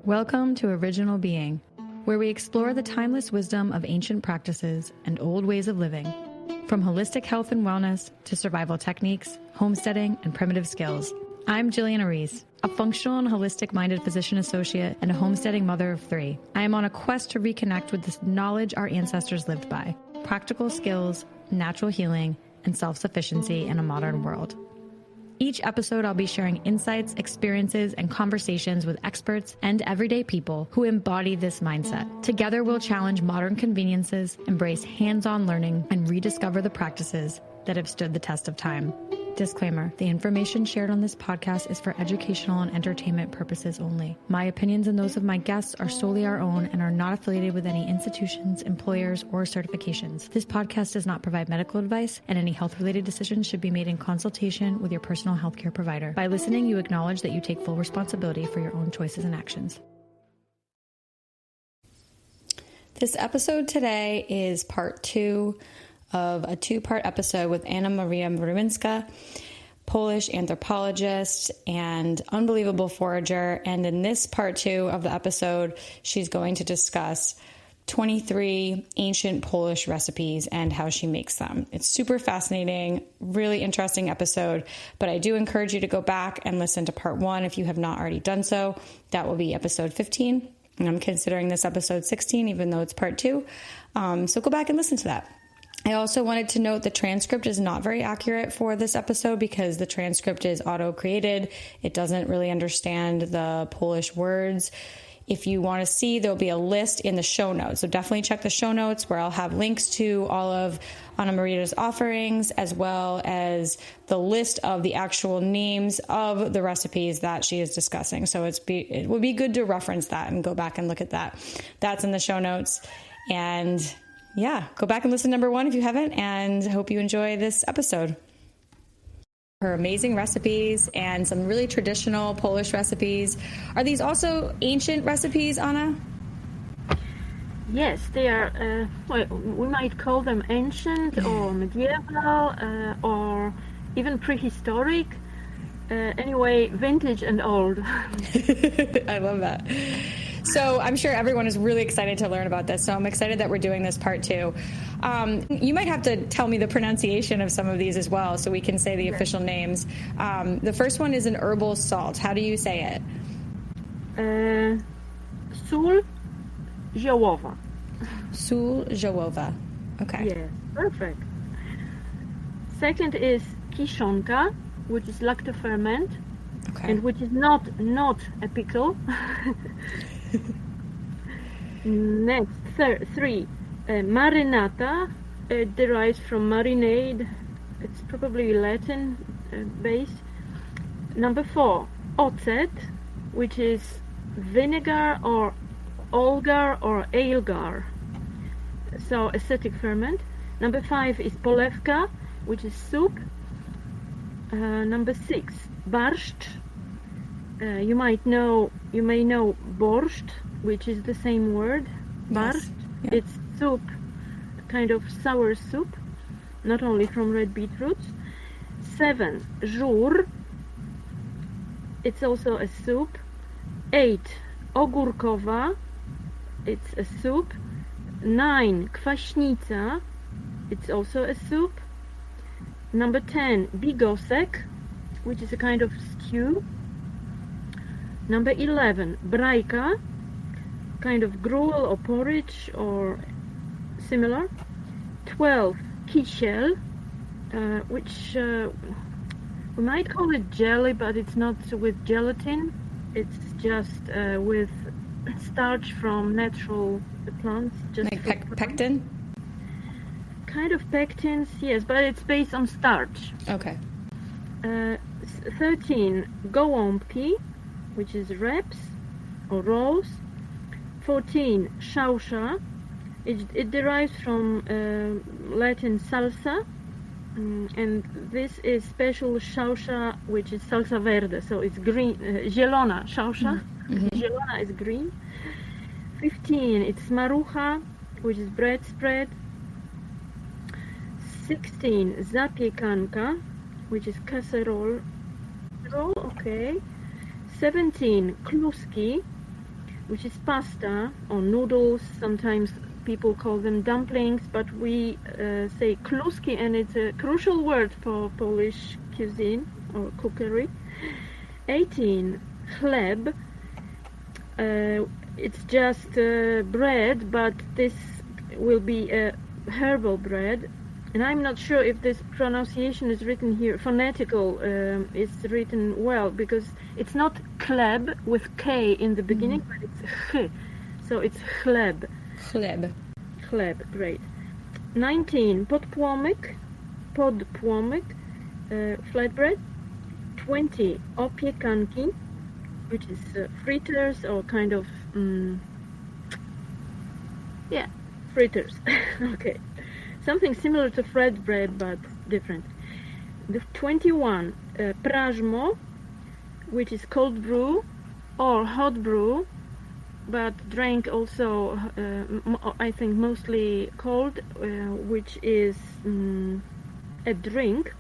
Welcome to Original Being, where we explore the timeless wisdom of ancient practices and old ways of living. From holistic health and wellness to survival techniques, homesteading, and primitive skills. I'm Jillian Reese, a functional and holistic-minded physician associate and a homesteading mother of 3. I am on a quest to reconnect with the knowledge our ancestors lived by, practical skills, natural healing, and self-sufficiency in a modern world. Each episode, I'll be sharing insights, experiences, and conversations with experts and everyday people who embody this mindset. Together, we'll challenge modern conveniences, embrace hands-on learning, and rediscover the practices that have stood the test of time. Disclaimer, the information shared on this podcast is for educational and entertainment purposes only. My opinions and those of my guests are solely our own and are not affiliated with any institutions, employers, or certifications. This podcast does not provide medical advice, and any health-related decisions should be made in consultation with your personal healthcare provider. By listening, you acknowledge that you take full responsibility for your own choices and actions. This episode today is part 2 of a 2-part episode with Anna Maria Rumińska, Polish anthropologist and unbelievable forager. And in this part 2 of the episode, she's going to discuss 23 ancient Polish recipes and how she makes them. It's super fascinating, really interesting episode, but I do encourage you to go back and listen to part 1 if you have not already done so. That will be episode 15. And I'm considering this episode 16, even though it's part 2. So go back and listen to that. I also wanted to note the transcript is not very accurate for this episode because the transcript is auto-created. It doesn't really understand the Polish words. If you want to see, there'll be a list in the show notes. So definitely check the show notes where I'll have links to all of Anna Maria's offerings, as well as the list of the actual names of the recipes that she is discussing. So it would be good to reference that and go back and look at that. That's in the show notes. And yeah, go back and listen to number 1 if you haven't, and hope you enjoy this episode. Her amazing recipes and some really traditional Polish recipes. Are these also ancient recipes, Anna? Yes, they are, we might call them ancient or medieval or even prehistoric. Anyway, vintage and old. I love that. So I'm sure everyone is really excited to learn about this. So I'm excited that we're doing this part 2. You might have to tell me the pronunciation of some of these as well so we can say the official names. The first one is an herbal salt. How do you say it? Sól ZIOŁOWA. Sól ZIOŁOWA. Okay. Yeah, perfect. Second is KISZONKA, which is lactoferment. Okay. And which is not a pickle. Next, 3, MARYNATA. It derives from marinade. It's probably Latin based. Number 4, OCET, which is vinegar or olgar or alegar. So acetic ferment. Number 5 is polevka, which is soup. Number 6, barshtch. You may know borshtch, which is the same word. Barshtch. Yes. Yeah. It's soup, kind of sour soup, not only from red beetroots. 7, zhur. It's also a soup. 8, ogoórkowa. It's a soup. 9, kfashneetsa. It's also a soup. Number 10, bigosek, which is a kind of stew. Number 11, brajka, kind of gruel or porridge or similar. 12, kisiel, which we might call it jelly, but it's not with gelatin. It's just with starch from natural plants. Just like pectin? Kind of pectins, yes, but it's based on starch. Okay. 13, gołąbki, which is wraps or rolls. 14, szałsza. It derives from Latin salsa, and this is special szałsza, which is salsa verde, so it's green, zielona szałsza. Mm-hmm. Zielona is green. 15, it's marucha, which is bread spread. 16, zapiekanka, which is casserole. Okay. 17, kluski, which is pasta or noodles. Sometimes people call them dumplings, but we say kluski, and it's a crucial word for Polish cuisine or cookery. 18, chleb. It's just bread, but this will be a herbal bread. And I'm not sure if this pronunciation is written here, phonetical is written well, because it's not chleb with K in the beginning, but it's ch. So it's chleb. Chleb. Chleb, great. 19, podpłomyk, flatbread. 20, opiekanki, which is fritters or kind of, fritters. Okay. Something similar to flatbread, but different. The 21, prażmo, which is cold brew or hot brew, but drank also, I think mostly cold, which is a drink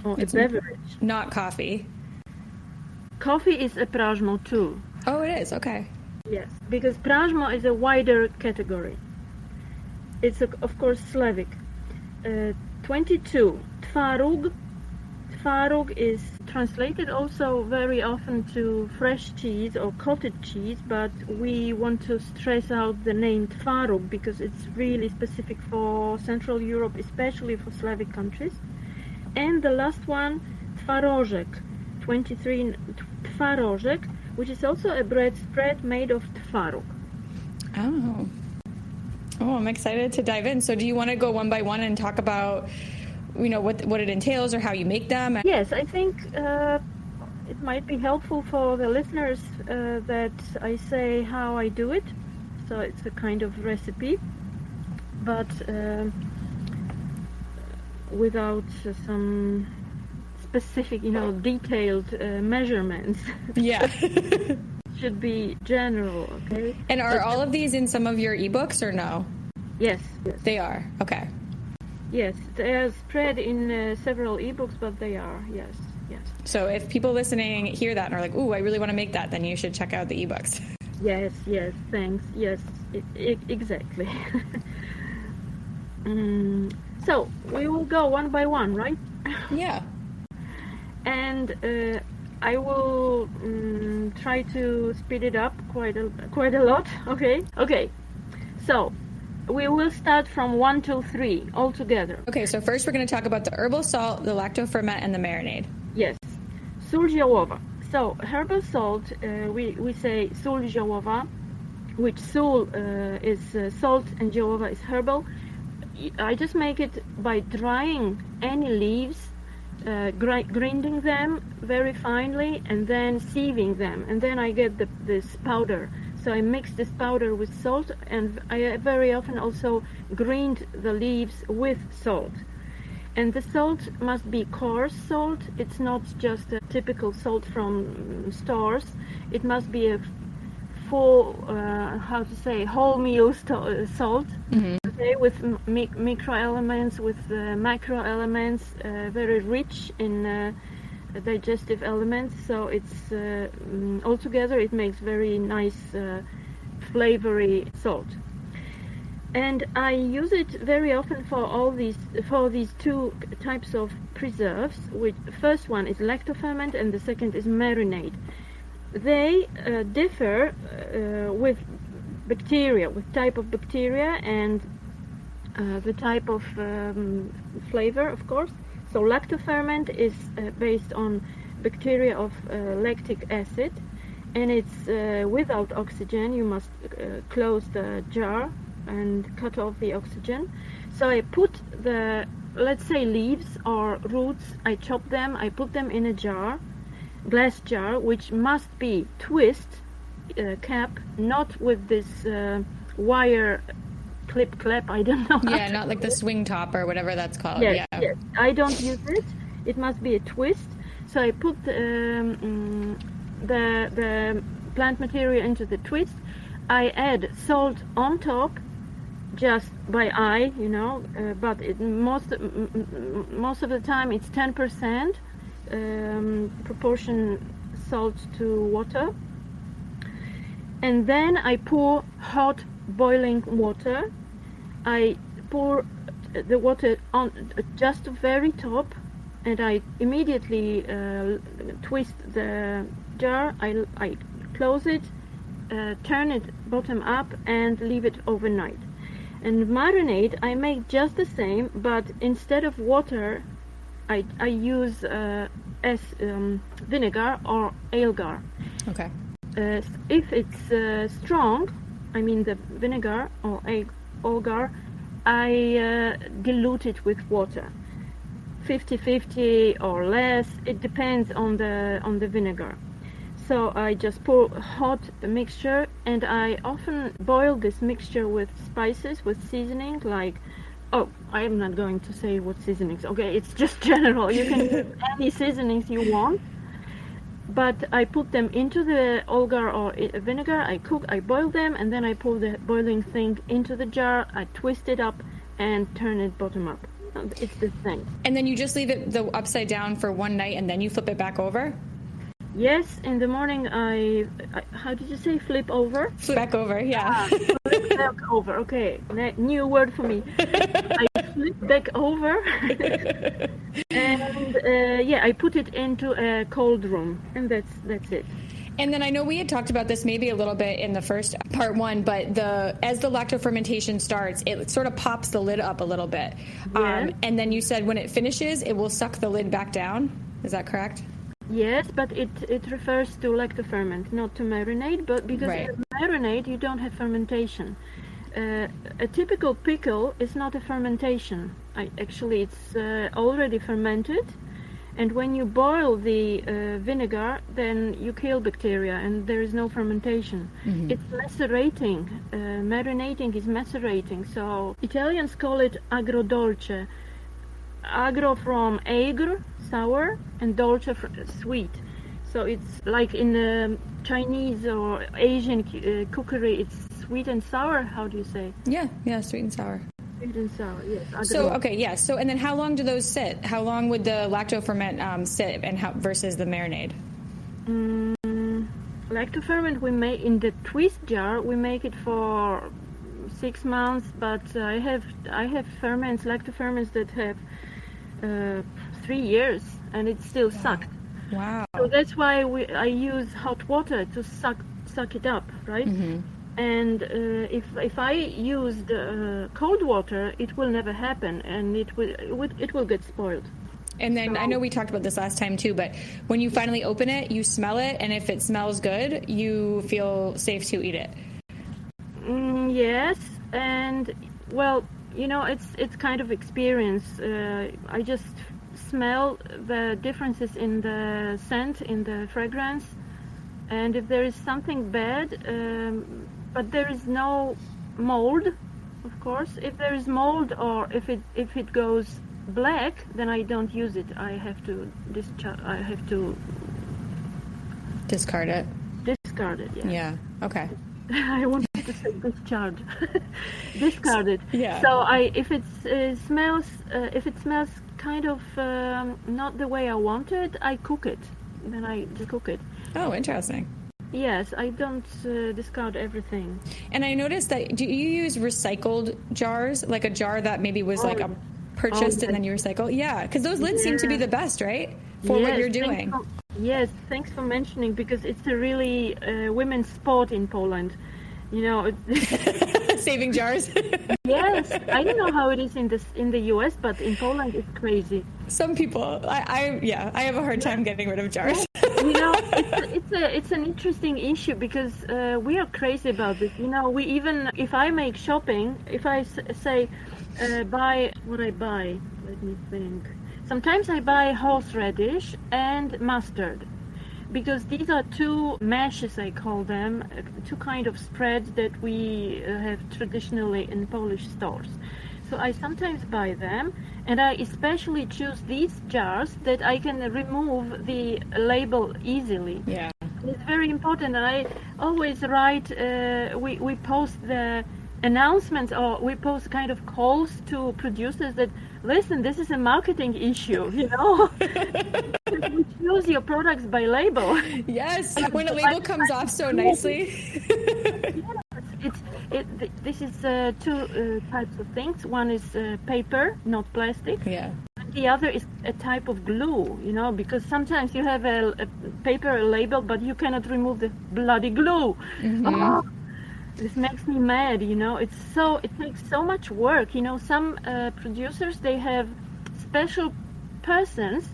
or It's a beverage. Not coffee. Coffee is a prażmo too. Oh, it is. Okay. Yes, because prażmo is a wider category. It's of course Slavic. 22, twaróg. Twaróg is translated also very often to fresh cheese or cottage cheese, but we want to stress out the name twaróg because it's really specific for Central Europe, especially for Slavic countries. And the last one, twarożek. 23, twarożek, which is also a bread spread made of twaróg. Oh. Oh, I'm excited to dive in. So do you want to go one by one and talk about, what it entails or how you make them? Yes, I think it might be helpful for the listeners that I say how I do it. So it's a kind of recipe, but without some specific, detailed measurements. Yeah. Should be general, okay? And are all of these in some of your ebooks or no? Yes. They are. Okay. Yes, they are spread in several ebooks, but they are, yes. So if people listening hear that and are like, ooh, I really want to make that, then you should check out the ebooks. Yes, thanks. Yes, exactly. So we will go one by one, right? Yeah. And I will try to speed it up quite a lot. Okay. So we will start from 1 to 3 all together. Okay, so first we're going to talk about the herbal salt, the lactoferment, and the marinade. Yes. Sól ziołowa. So herbal salt, we say sól ziołowa, which sól is salt and ziołowa is herbal. I just make it by drying any leaves, grinding them very finely, and then sieving them, and then I get this powder. So I mix this powder with salt, and I very often also grind the leaves with salt. And the salt must be coarse salt. It's not just a typical salt from stores. It must be a full, whole meal salt. Mm-hmm. Okay, with micro elements, with macro elements, very rich in digestive elements. So it's altogether it makes very nice flavory salt. And I use it very often for these two types of preserves. Which first one is lactoferment and the second is marinade. They differ with bacteria, with type of bacteria and the type of flavor, of course. So lactoferment is based on bacteria of lactic acid, and it's without oxygen. You must close the jar and cut off the oxygen. So I put the, let's say, leaves or roots, I chop them, I put them in a jar, glass jar, which must be twist cap, not with this wire clip, I don't know. Yeah, not like the swing top or whatever that's called. Yes, yeah. Yes. I don't use it. It must be a twist. So I put the plant material into the twist. I add salt on top, just by eye, but most of the time it's 10% proportion salt to water. and then I pour hot boiling water. I pour the water on just the very top, and I immediately twist the jar. I close it, turn it bottom up, and leave it overnight. And marinade, I make just the same, but instead of water, I use vinegar or agar. Okay. If it's strong, I mean the vinegar or agar, I dilute it with water, 50-50 or less. It depends on the vinegar. So I just pour hot mixture, and I often boil this mixture with spices, with seasoning, like, oh, I am not going to say what seasonings. Okay, it's just general. You can use any seasonings you want. But I put them into the agar or vinegar, I cook, I boil them, and then I pour the boiling thing into the jar, I twist it up and turn it bottom up. It's the same. And then you just leave it upside down for one night and then you flip it back over? Yes, in the morning I how did you say, flip over? Flip back over, yeah. Flip back over, okay. New word for me. I flip back over and I put it into a cold room, and that's it. And then I know we had talked about this maybe a little bit in the first part one, but as the lactofermentation starts, it sort of pops the lid up a little bit. Yes. And then you said when it finishes, it will suck the lid back down. Is that correct? Yes, but it refers to lactoferment, not to marinade, but because in marinade you don't have fermentation. A typical pickle is not a fermentation. Actually, it's already fermented, and when you boil the vinegar, then you kill bacteria, and there is no fermentation. Mm-hmm. It's macerating. Marinating is macerating. So Italians call it agrodolce. Agro from agr, sour, and dolce, sweet. So it's like in Chinese or Asian cookery, it's sweet and sour. How do you say? Yeah, sweet and sour. Sweet and sour, yes. Agro. So, okay, yeah. So, and then how long do those sit? How long would the lactoferment sit, and versus the marinade? Lactoferment, we make in the twist jar. We make it for 6 months, but I have lactoferments that have 3 years, and it's still sucked. Wow. So that's why I use hot water to suck it up, right? Mm-hmm. And if I used cold water, it will never happen, and it will get spoiled. And then I know we talked about this last time too, but when you finally open it, you smell it, and if it smells good, you feel safe to eat it. Yes, and well, you know, it's kind of experience. I just smell the differences in the scent, in the fragrance, and if there is something bad, but there is no mold, of course. If there is mold, or if it goes black, then I don't use it. I have to discard it. Discard it. Yeah. Yeah. Okay. I wanted to say discharge. Discard it. Yeah. So if it smells kind of not the way I want it, I cook it. Then I just cook it. Oh, interesting. Yes, I don't discard everything. And I noticed that, do you use recycled jars, like a jar that maybe was purchased and then you recycle? Yeah, because those lids seem to be the best, right? For what you're doing. Thanks for mentioning, because it's a really women's sport in Poland. You know, saving jars. Yes, I don't know how it is in the US, but in Poland it's crazy. Some people, I have a hard time getting rid of jars. You know, it's an interesting issue, because we are crazy about this. You know, we even, if I make shopping, if I say buy what I buy, let me think. Sometimes I buy horseradish and mustard, because these are two mashes, I call them, two kind of spreads that we have traditionally in Polish stores. So I sometimes buy them, and I especially choose these jars that I can remove the label easily. Yeah. It's very important, and I always write, we post the announcements, or we post kind of calls to producers that, listen, this is a marketing issue, you know. you choose your products by label. Yes, when a label comes off so nicely. This is two types of things. One is paper, not plastic. Yeah. The other is a type of glue, because sometimes you have a paper label, but you cannot remove the bloody glue. Mm-hmm. Oh, this makes me mad, it takes so much work. Some producers, they have special persons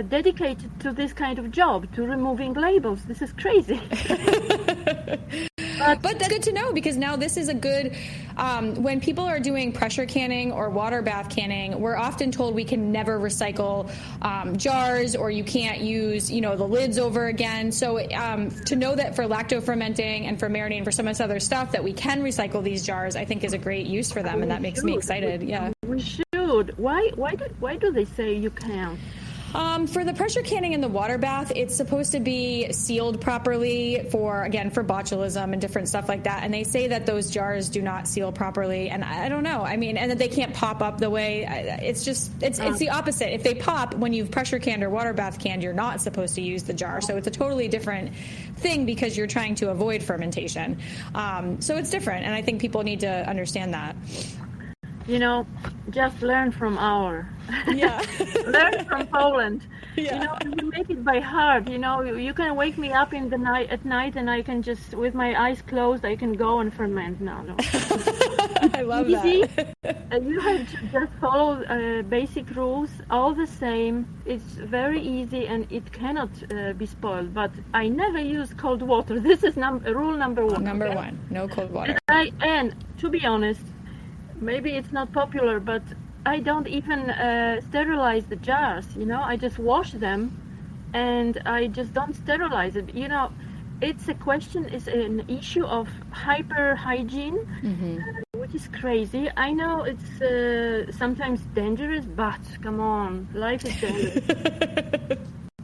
dedicated to this kind of job, to removing labels. This is crazy. But that's good to know, because now this is a good, when people are doing pressure canning or water bath canning, we're often told we can never recycle jars, or you can't use, the lids over again. So to know that for lactofermenting and for marinating, for some of this other stuff, that we can recycle these jars, I think is a great use for them, and that makes me excited. Yeah. We should. Why do they say you can't? For the pressure canning and the water bath, it's supposed to be sealed properly for botulism and different stuff like that. And they say that those jars do not seal properly. And I don't know. I mean, and that they can't pop up the way. It's the opposite. If they pop when you've pressure canned or water bath canned, you're not supposed to use the jar. So it's a totally different thing, because you're trying to avoid fermentation. So it's different. And I think people need to understand that. Just learn from Yeah. learn from Poland. Yeah. You make it by heart. You can wake me up at night, and I can just, with my eyes closed, I can go and ferment now. No. I love that. You have to just follow basic rules, all the same. It's very easy, and it cannot be spoiled. But I never use cold water. This is rule number one. Number one, no cold water. And to be honest, maybe it's not popular, but I don't even sterilize the jars, I just wash them, and I just don't sterilize it. It's an issue of hyper hygiene, which is crazy. I know it's sometimes dangerous, but come on, life is dangerous.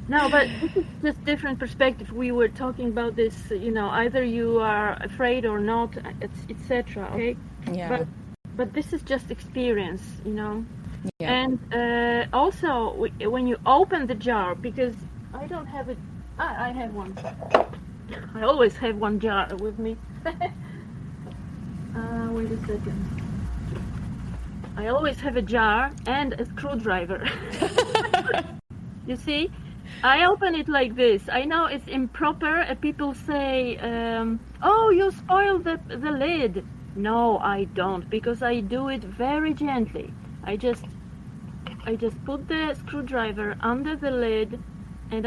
No, but this is just different perspective. We were talking about this, either you are afraid or not, etc. Okay? Yeah. But this is just experience, Yeah. And also, when you open the jar, because I don't have it, I have one. I always have one jar with me. Wait a second. I always have a jar and a screwdriver. You see? I open it like this. I know it's improper. People say, oh, you spoiled the lid. No, I don't, because I do it very gently. I just put the screwdriver under the lid, and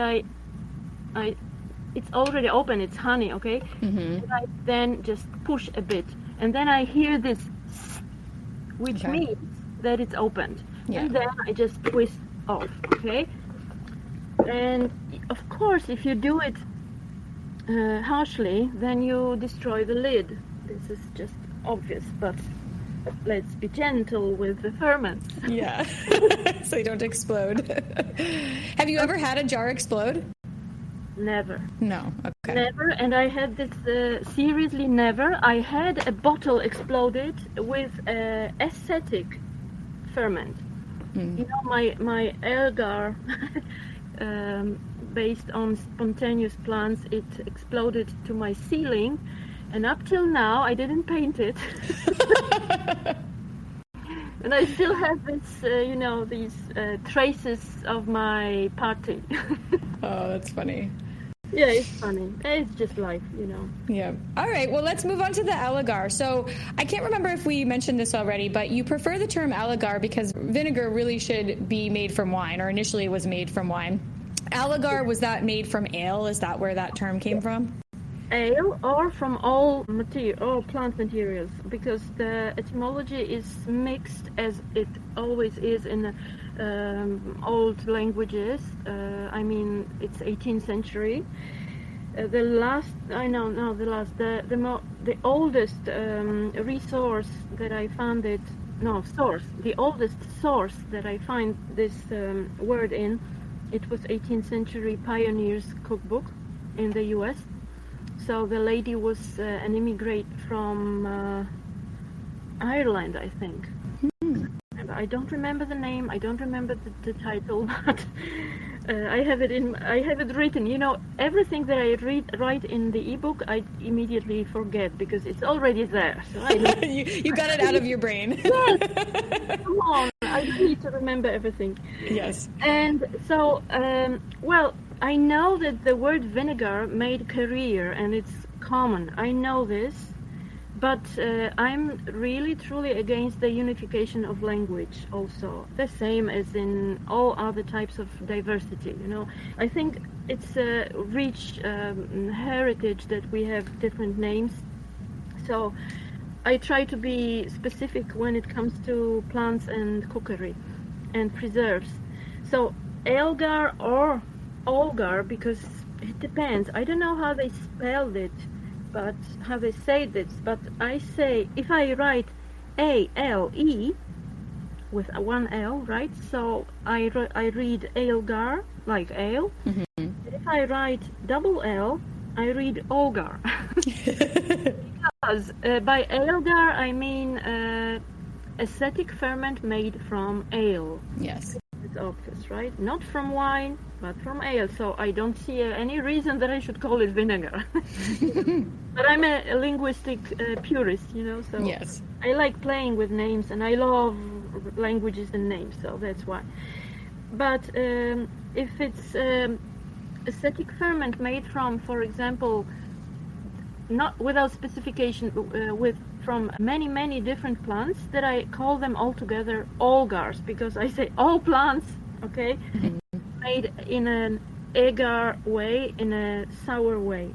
it's already open. It's honey, okay? Mm-hmm. And I then just push a bit, and then I hear this, which means that it's opened. Yeah. And then I just twist off, okay? And of course, if you do it harshly, then you destroy the lid. This is just obvious, but let's be gentle with the ferments. Yeah. So you don't explode. Have you ever had a jar explode? Never. No. Okay. Never. And I had this seriously never. I had a bottle exploded with acetic ferment. My agar based on spontaneous plants, it exploded to my ceiling. And up till now, I didn't paint it. And I still have this, these traces of my party. Oh, that's funny. Yeah, it's funny. It's just life, Yeah. All right. Well, let's move on to the aligar. So I can't remember if we mentioned this already, but you prefer the term aligar because vinegar really should be made from wine, or initially was made from wine. Aligar, was that made from ale? Is that where that term came from? Ale, or from all plant materials, because the etymology is mixed, as it always is in old languages. It's 18th century. The oldest resource that I found the oldest source that I find this word in, it was 18th century Pioneer's Cookbook in the US. So the lady was an immigrant from Ireland, I think. I don't remember the name, I don't remember the title, I have it written. You know, everything that I write in the ebook, I immediately forget because it's already there. So I don't... you got it out of your brain. Yes. Come on, I need to remember everything. Yes. And so, well, I know that the word vinegar made career, and it's common. I know this. But I'm really, truly against the unification of language also. The same as in all other types of diversity, you know. I think it's a rich heritage that we have different names. So I try to be specific when it comes to plants and cookery and preserves. So Elgar or Olgar, because it depends. I don't know how they spelled it, but how they say this, but I say, if I write A-L-E with one L, right? So I read Aelgar, like ale. Mm-hmm. If I write double L, I read Olgar. Because by Aelgar, I mean acetic ferment made from ale. Yes. It's obvious, right? Not from wine, but from ale. So I don't see any reason that I should call it vinegar. But I'm a linguistic purist, you know, so yes. I like playing with names, and I love languages and names, so that's why. But if it's acetic ferment made from, for example, not without specification, from many different plants, that I call them all together olgars, because I say all plants, okay, made in an agar way, in a sour way.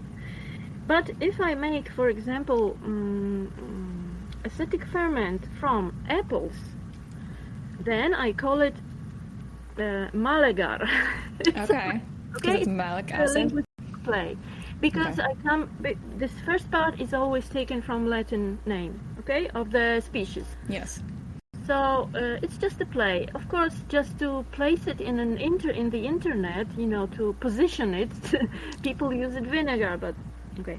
But if I make, for example, acetic ferment from apples, then I call it malegar. Okay. Okay, it's malic acid. Play. Because okay. This first part is always taken from Latin name, okay, of the species. Yes. So it's just a play. Of course, just to place it in the internet, you know, to position it, people use it vinegar, but okay,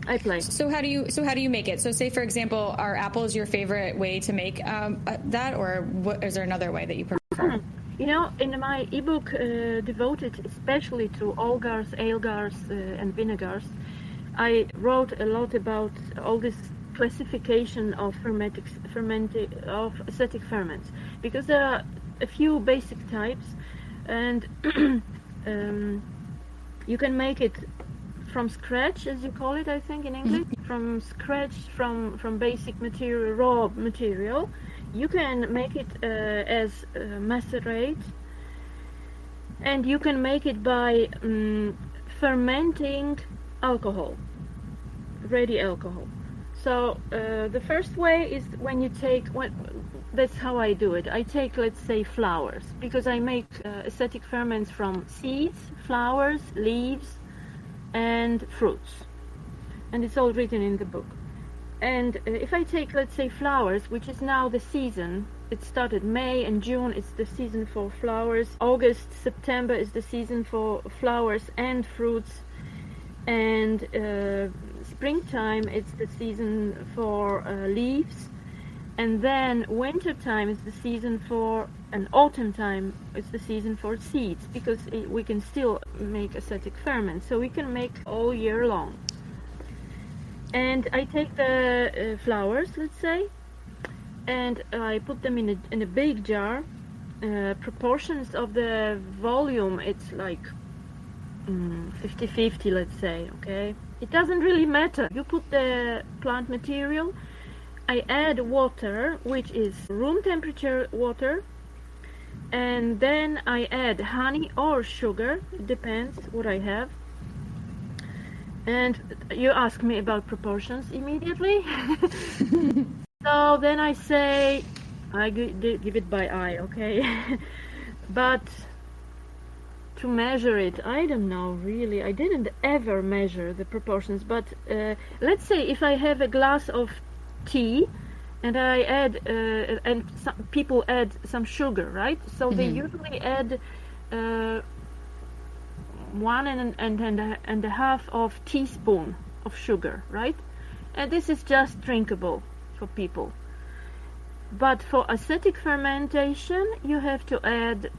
I play. So how do you make it? So say, for example, are apples your favorite way to make that, or what, is there another way that you prefer? You know, in my ebook devoted especially to olgars, aelgars, and vinegars, I wrote a lot about all this classification of of acetic ferments, because there are a few basic types, and you can make it from scratch, as you call it, I think in English, from scratch, from basic material, raw material. You can make it as macerate, and you can make it by fermenting alcohol, ready alcohol. So the first way is when you take, that's how I do it. I take, let's say, flowers, because I make acetic ferments from seeds, flowers, leaves, and fruits, and it's all written in the book. And if I take, let's say, flowers, which is now the season, it started May and June, it's the season for flowers. August, September is the season for flowers and fruits. And springtime, it's the season for leaves. And then winter time is the season for, and autumn time is the season for seeds, because we can still make acetic ferment, so we can make all year long. And I take the flowers, let's say, and I put them in a big jar. Proportions of the volume, it's like 50-50, let's say, okay? It doesn't really matter. You put the plant material, I add water, which is room temperature water, and then I add honey or sugar, it depends what I have. And you ask me about proportions immediately. So then I say, I give it by eye, okay? But to measure it, I don't know really. I didn't ever measure the proportions, but let's say if I have a glass of tea and I add, and some people add some sugar, right? So they usually add 1.5 of teaspoon of sugar, right? And this is just drinkable for people. But for acetic fermentation, you have to add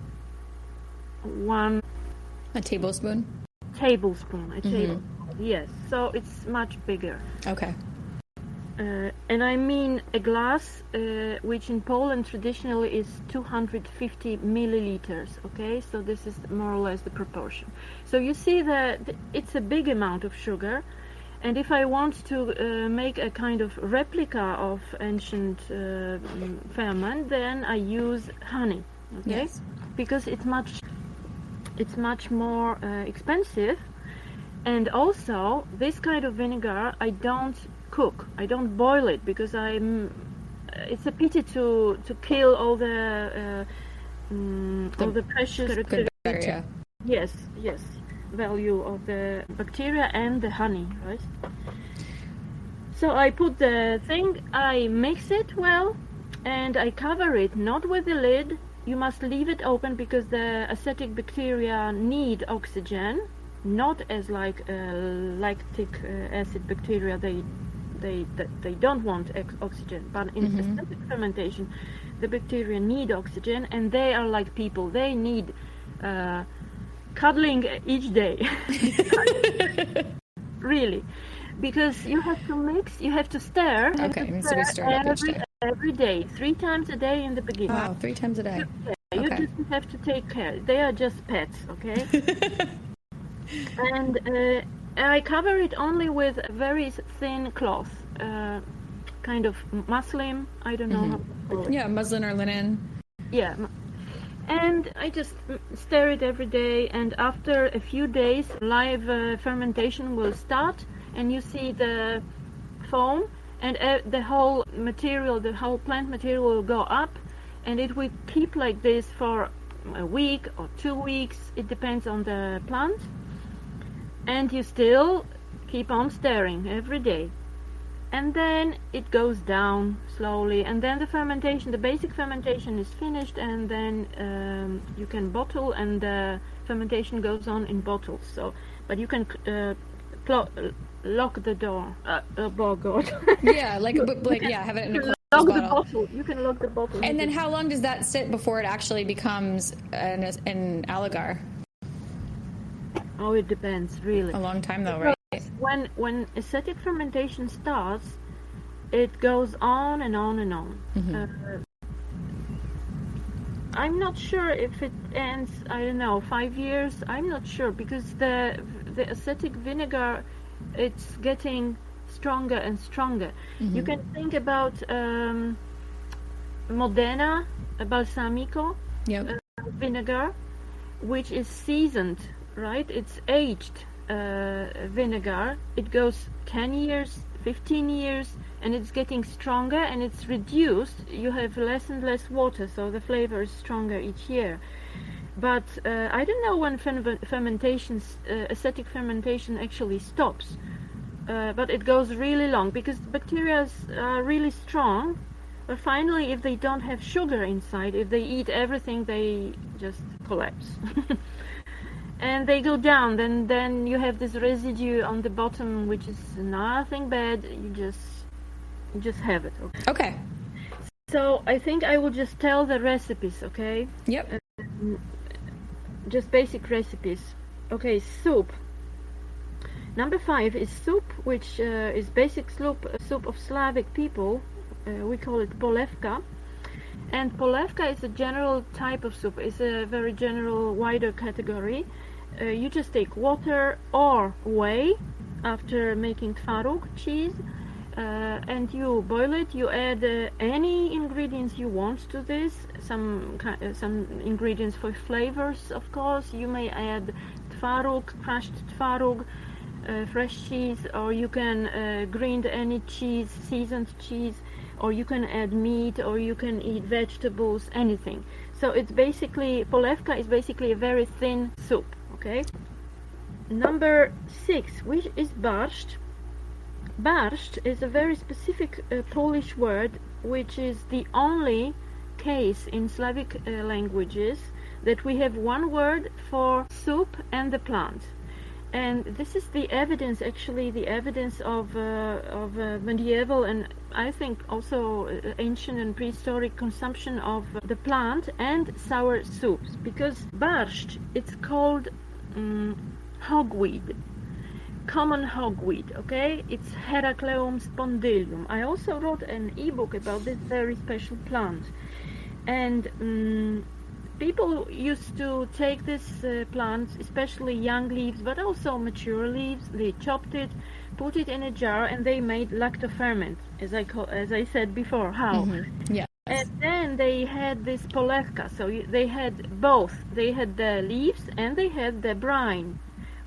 1 A tablespoon? Tablespoon, a tablespoon, yes. So it's much bigger. Okay. And I mean a glass, which in Poland traditionally is 250 milliliters, okay? So this is more or less the proportion. So you see that it's a big amount of sugar, and if I want to make a kind of replica of ancient ferment, then I use honey, okay? Yes. Because it's much more expensive, and also this kind of vinegar I don't cook. I don't boil it because it's a pity to kill all the precious good bacteria. Yes, value of the bacteria and the honey, right? So I put the thing, I mix it well, and I cover it not with the lid. You must leave it open because the acetic bacteria need oxygen, not as like lactic acid bacteria. They don't want oxygen, but in acetic fermentation the bacteria need oxygen, and they are like people. They need cuddling each day. Really, because you have to mix, you have to stir. Okay, so we stir it up each day. Every day, 3 times a day in the beginning. Wow, 3 times a day. You Okay. just have to take care. They are just pets, okay? And I cover it only with a very thin cloth, kind of muslin. I don't know how to call it. Yeah, muslin or linen. Yeah. And I just stir it every day, and after a few days live fermentation will start, and you see the foam, and the whole material, the whole plant material will go up, and it will keep like this for a week or 2 weeks. It depends on the plant, and you still keep on stirring every day. And then it goes down slowly, and then the fermentation, the basic fermentation is finished, and then you can bottle, and the fermentation goes on in bottles. So, but you can lock the door. Oh God! Yeah, like yeah, have it in a closed lock the bottle. bottle. You can lock the bottle. And then how long does that sit before it actually becomes an agar? Oh, it depends, really. A long time though, right? When acetic fermentation starts, it goes on and on and on. I'm not sure if it ends, I don't know, 5 years. I'm not sure, because the acetic vinegar, it's getting stronger and stronger. You can think about Modena balsamico vinegar, which is seasoned, right? It's aged vinegar. It goes 10 years, 15 years, and it's getting stronger, and it's reduced. You have less and less water, so the flavor is stronger each year. But I don't know when acetic fermentation actually stops, but it goes really long, because bacteria are really strong. But finally, if they don't have sugar inside, if they eat everything, they just collapse. And they go down, then you have this residue on the bottom, which is nothing bad. You just have it. Okay. So I think I will just tell the recipes, okay? Yep. Just basic recipes. Okay, soup. Number 5 is soup, which is basic soup of Slavic people. We call it polevka. And polevka is a general type of soup. It's a very general, wider category. You just take water or whey after making twaróg, cheese, and you boil it. You add any ingredients you want to this. Some ingredients for flavors, of course. You may add twaróg, crushed twaróg, fresh cheese, or you can grind any cheese, seasoned cheese, or you can add meat, or you can eat vegetables, anything. So it's basically, polevka is basically a very thin soup, okay? Number 6, which is barshtch. Barshtch is a very specific Polish word, which is the only case in Slavic languages that we have one word for soup and the plant. And this is the evidence, actually, the evidence of medieval and I think also ancient and prehistoric consumption of the plant and sour soups. Because barshtch, it's called hogweed, common hogweed, okay? It's Heracleum spondylium. I also wrote an ebook about this very special plant. And people used to take this plant, especially young leaves, but also mature leaves. They chopped it, put it in a jar, and they made lactoferment, as I said before. How? Mm-hmm. Yeah. And then they had this polevka. So they had both. They had the leaves and they had the brine,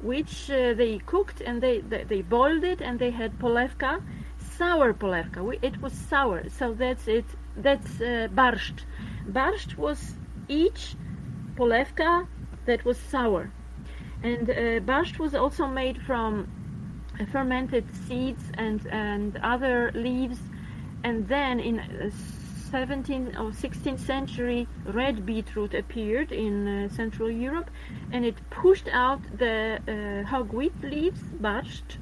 which they cooked, and they boiled it, and they had polevka, sour polevka. It was sour. So that's it. That's barshtch. Barshtch was each polevka that was sour, and barshtch was also made from fermented seeds and other leaves. And then in 17th or 16th century, red beetroot appeared in Central Europe, and it pushed out the hogweed leaves, barshtch,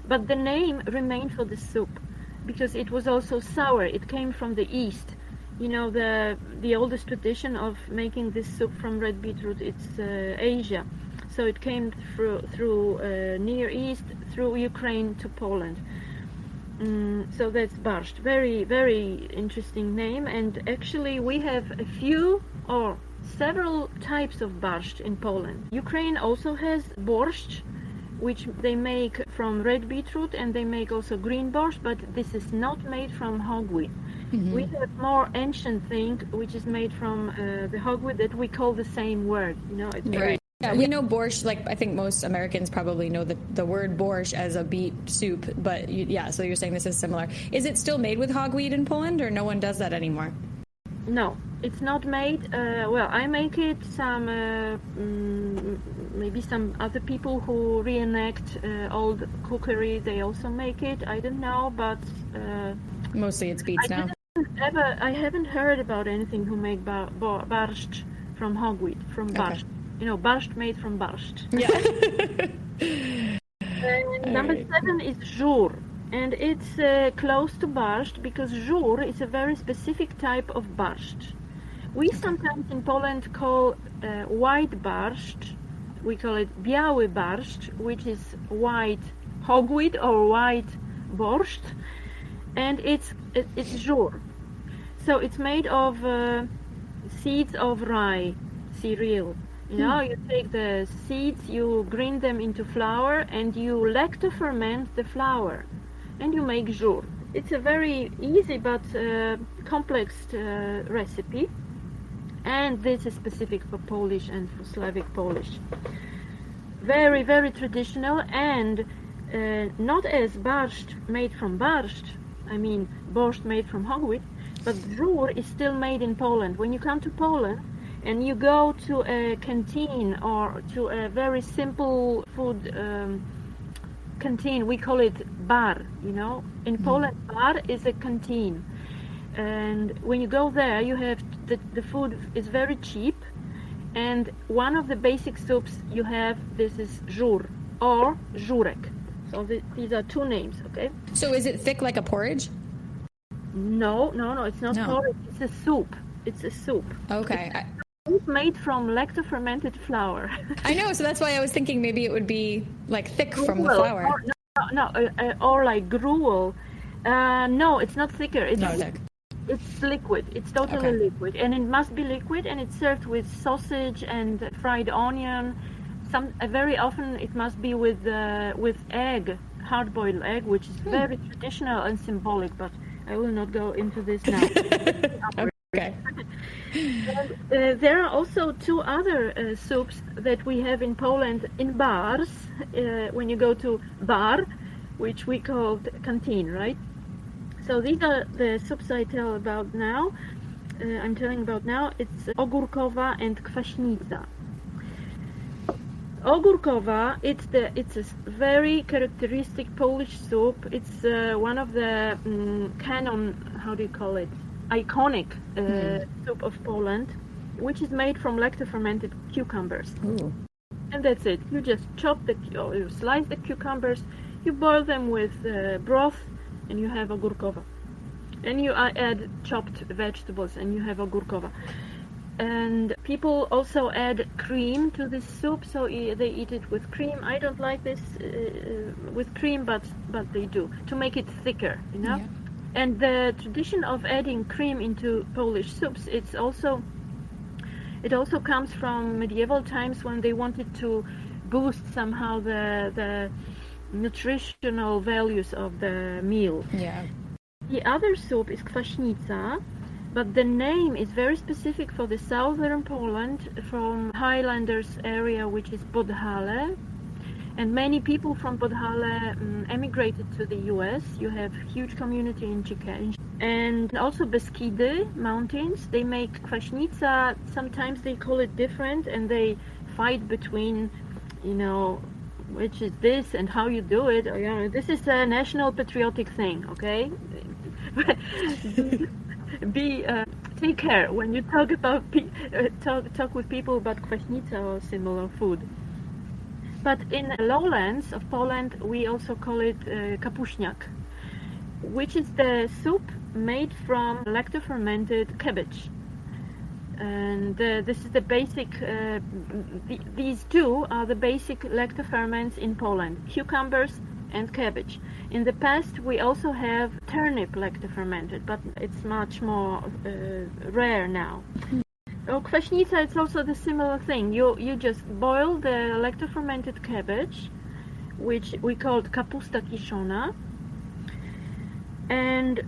but the name remained for the soup because it was also sour. It came from the east. You know, the oldest tradition of making this soup from red beetroot, it's Asia. So it came through Near East, through Ukraine to Poland. So that's barshtch. Very, very interesting name. And actually we have a few or several types of barshtch in Poland. Ukraine also has borschtch, which they make from red beetroot, and they make also green borscht, but this is not made from hogweed. Mm-hmm. We have more ancient thing which is made from the hogweed that we call the same word. You know, it's very... Right. Yeah, we know borscht, like I think most Americans probably know the word borscht as a beet soup, but so you're saying this is similar. Is it still made with hogweed in Poland, or no one does that anymore? No, it's not made. Well, I make it. Maybe some other people who reenact old cookery, they also make it. I don't know, but mostly it's beets now. I haven't heard about anything who make barshtch from hogweed, from barshtch. Okay. You know, barshtch made from barshtch. Yeah. Number 7 is zhur. And it's close to barshtch because zhur is a very specific type of barshtch. We sometimes in Poland call white barshtch, we call it biały barshtch, which is white hogweed or white borscht, and it's zhur. So it's made of seeds of rye cereal. You know, you take the seeds, you grind them into flour, and you lactoferment the flour, and you make zhur. It's a very easy but complex recipe, and this is specific for Polish and for Slavic Polish. Very, very traditional, and not as barshtch made from barshtch, I mean borscht made from hogweed, but zhur is still made in Poland. When you come to Poland, and you go to a canteen or to a very simple food canteen, we call it bar, you know. In Poland, bar is a canteen. And when you go there, you have the food is very cheap. And one of the basic soups you have, this is zhur or zhurek. So these are two names, okay? So is it thick like a porridge? No, it's not porridge. It's a soup. It's a soup. Okay. It's made from lactofermented flour. I know, so that's why I was thinking maybe it would be like thick gruel, from the flour. Or like gruel. No, it's not thicker. It's thick. It's liquid. It's totally liquid, and it must be liquid. And it's served with sausage and fried onion. Very often it must be with egg, hard-boiled egg, which is very traditional and symbolic. But I will not go into this now. Okay. And, there are also two other soups that we have in Poland in bars. When you go to bar, which we call canteen, right? So these are the soups I tell about now. I'm telling about now. It's OGÓRKOWA and kfashneetsa. OGÓRKOWA, it's a very characteristic Polish soup. It's one of the iconic soup of Poland, which is made from lactofermented cucumbers. Ooh. And that's it. You just you slice the cucumbers, you boil them with broth, and you have OGÓRKOWA. And you add chopped vegetables, and you have OGÓRKOWA. And people also add cream to this soup, so they eat it with cream. I don't like this with cream, but they do, to make it thicker, you know. Yeah. And the tradition of adding cream into Polish soups, it also comes from medieval times, when they wanted to boost somehow the nutritional values of the meal. Yeah. The other soup is kfashneetsa, but the name is very specific for the southern Poland, from Highlanders area, which is Podhale. And many people from Podhale emigrated to the US. You have huge community in Chicago. And also Beskidy mountains, they make kfashneetsa. Sometimes they call it different, and they fight between, you know, which is this and how you do it. You know, this is a national patriotic thing, okay? Take care when you talk about talk with people about kfashneetsa or similar food. But in the lowlands of Poland, we also call it kapuśniak, which is the soup made from lactofermented cabbage. And this is the basic. These two are the basic lactoferments in Poland: cucumbers and cabbage. In the past, we also have turnip lactofermented, but it's much more rare now. Kfashneetsa, it's also the similar thing. You just boil the lactofermented cabbage, which we called kapusta kiszona, and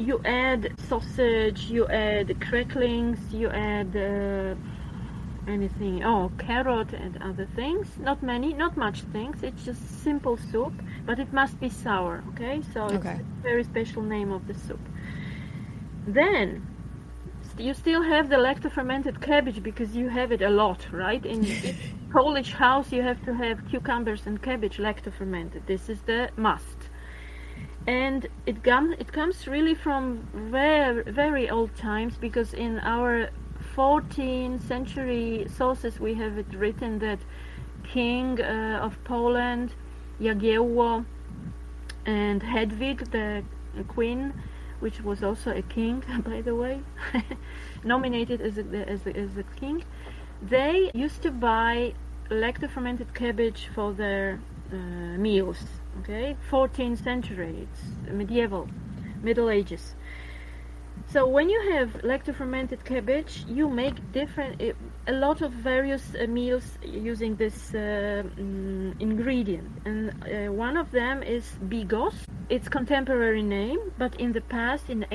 you add sausage, you add cracklings, you add anything, carrot and other things. Not much things. It's just simple soup, but it must be sour, okay? So it's a very special name of the soup. Then you still have the lactofermented cabbage, because you have it a lot, right? In each Polish house you have to have cucumbers and cabbage lactofermented. This is the must. And it comes really from very, very old times, because in our 14th century sources we have it written that King of Poland, Jagiełło, and Hedwig, the queen, which was also a king, by the way, nominated as a king, they used to buy lactofermented cabbage for their meals. Okay, 14th century, it's medieval, Middle Ages. So when you have lactofermented cabbage, you make a lot of various meals using this ingredient, and one of them is bigos. Its contemporary name, but in the past, in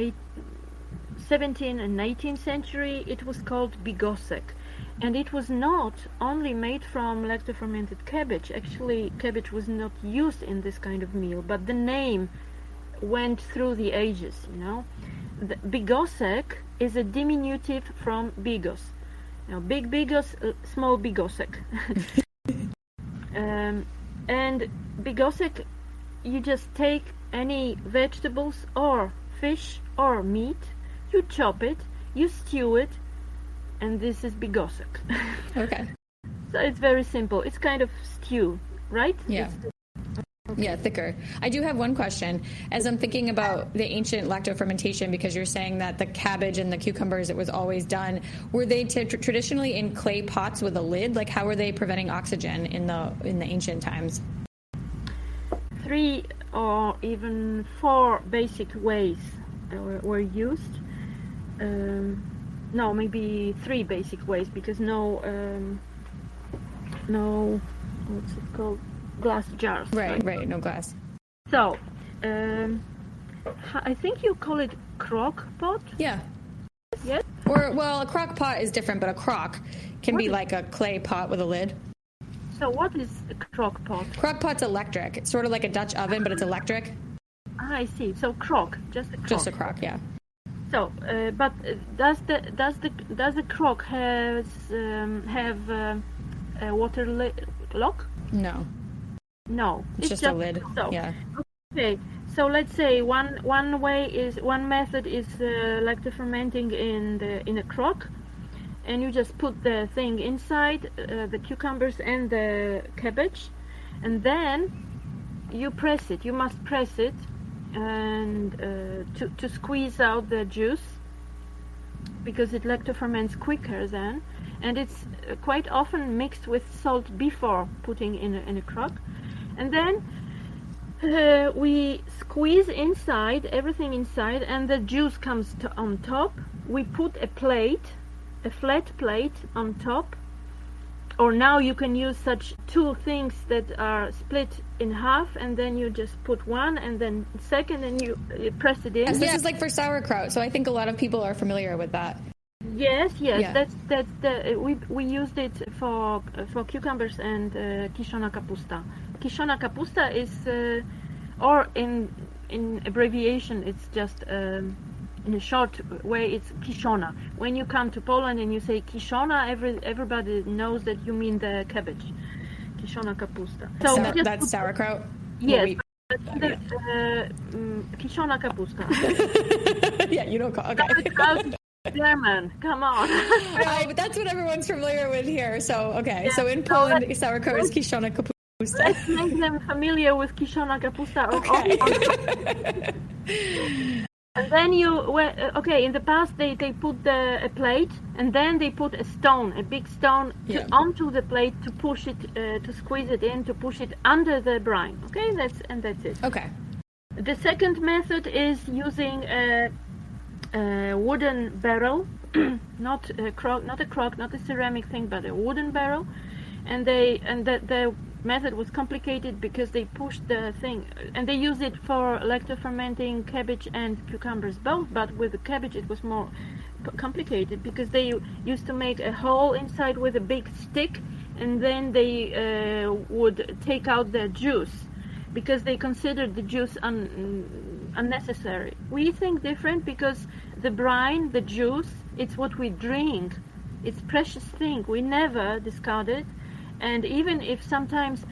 17th and 18th century, it was called bigosek. And it was not only made from lactofermented cabbage. Actually, cabbage was not used in this kind of meal, but the name went through the ages, you know. The bigosek is a diminutive from bigos. Now, big bigos, small bigosek. And bigosek, you just take any vegetables or fish or meat, you chop it, you stew it, and this is bigosek. Okay. So it's very simple. It's kind of stew, right? Yeah. Yeah, thicker. I do have one question. As I'm thinking about the ancient lactofermentation, because you're saying that the cabbage and the cucumbers, it was always done, were they traditionally in clay pots with a lid? Like, how were they preventing oxygen in the ancient times? 3 or even 4 basic ways were used. No, maybe 3 basic ways, because no, what's it called? Glass jars. Right, no glass. So, I think you call it crock pot? Yeah. Yes? Or, well, a crock pot is different, but a crock can be like a clay pot with a lid. So what is a crock pot? Crock pot's electric. It's sort of like a Dutch oven, but it's electric. I see. So crock, just a crock. Just a crock, yeah. So, but does the crock have a water lock? No. No, it's just a lid. So. Yeah. Okay, so let's say one method is lactofermenting in a crock, and you just put the thing inside, the cucumbers and the cabbage, and then you press it. You must press it, and to squeeze out the juice. because it lactoferments quicker then, and it's quite often mixed with salt before putting in a crock. And then we squeeze inside, everything inside, and the juice comes on top. We put a flat plate on top, or now you can use such two things that are split in half, and then you just put one and then second, and you press it in. Yes, this is like for sauerkraut, so I think a lot of people are familiar with that. Yes, Yeah. that's we used it for cucumbers and kiszona kapusta. Kiszona kapusta is, or in abbreviation, it's just in a short way, it's kiszona. When you come to Poland and you say kiszona, everybody knows that you mean the cabbage, kiszona kapusta. So that's sauerkraut. Yes. Kiszona kapusta. Yeah, you don't call. Okay. German, come on. But that's what everyone's familiar with here. So okay, so in Poland, sauerkraut is kiszona kapusta. Let's make them familiar with kiszona kapusta. Okay. And then in the past they put a plate, and then they put a big stone onto the plate to push it, to squeeze it in, to push it under the brine. Okay, that's it. Okay. The second method is using a wooden barrel, not a crock, not a ceramic thing, but a wooden barrel. And the method was complicated because they pushed the thing, and they use it for lactofermenting cabbage and cucumbers both, but with the cabbage it was more complicated because they used to make a hole inside with a big stick, and then they would take out the juice because they considered the juice unnecessary. We think different because the brine, the juice, it's what we drink. It's precious thing. We never discard it. And even if sometimes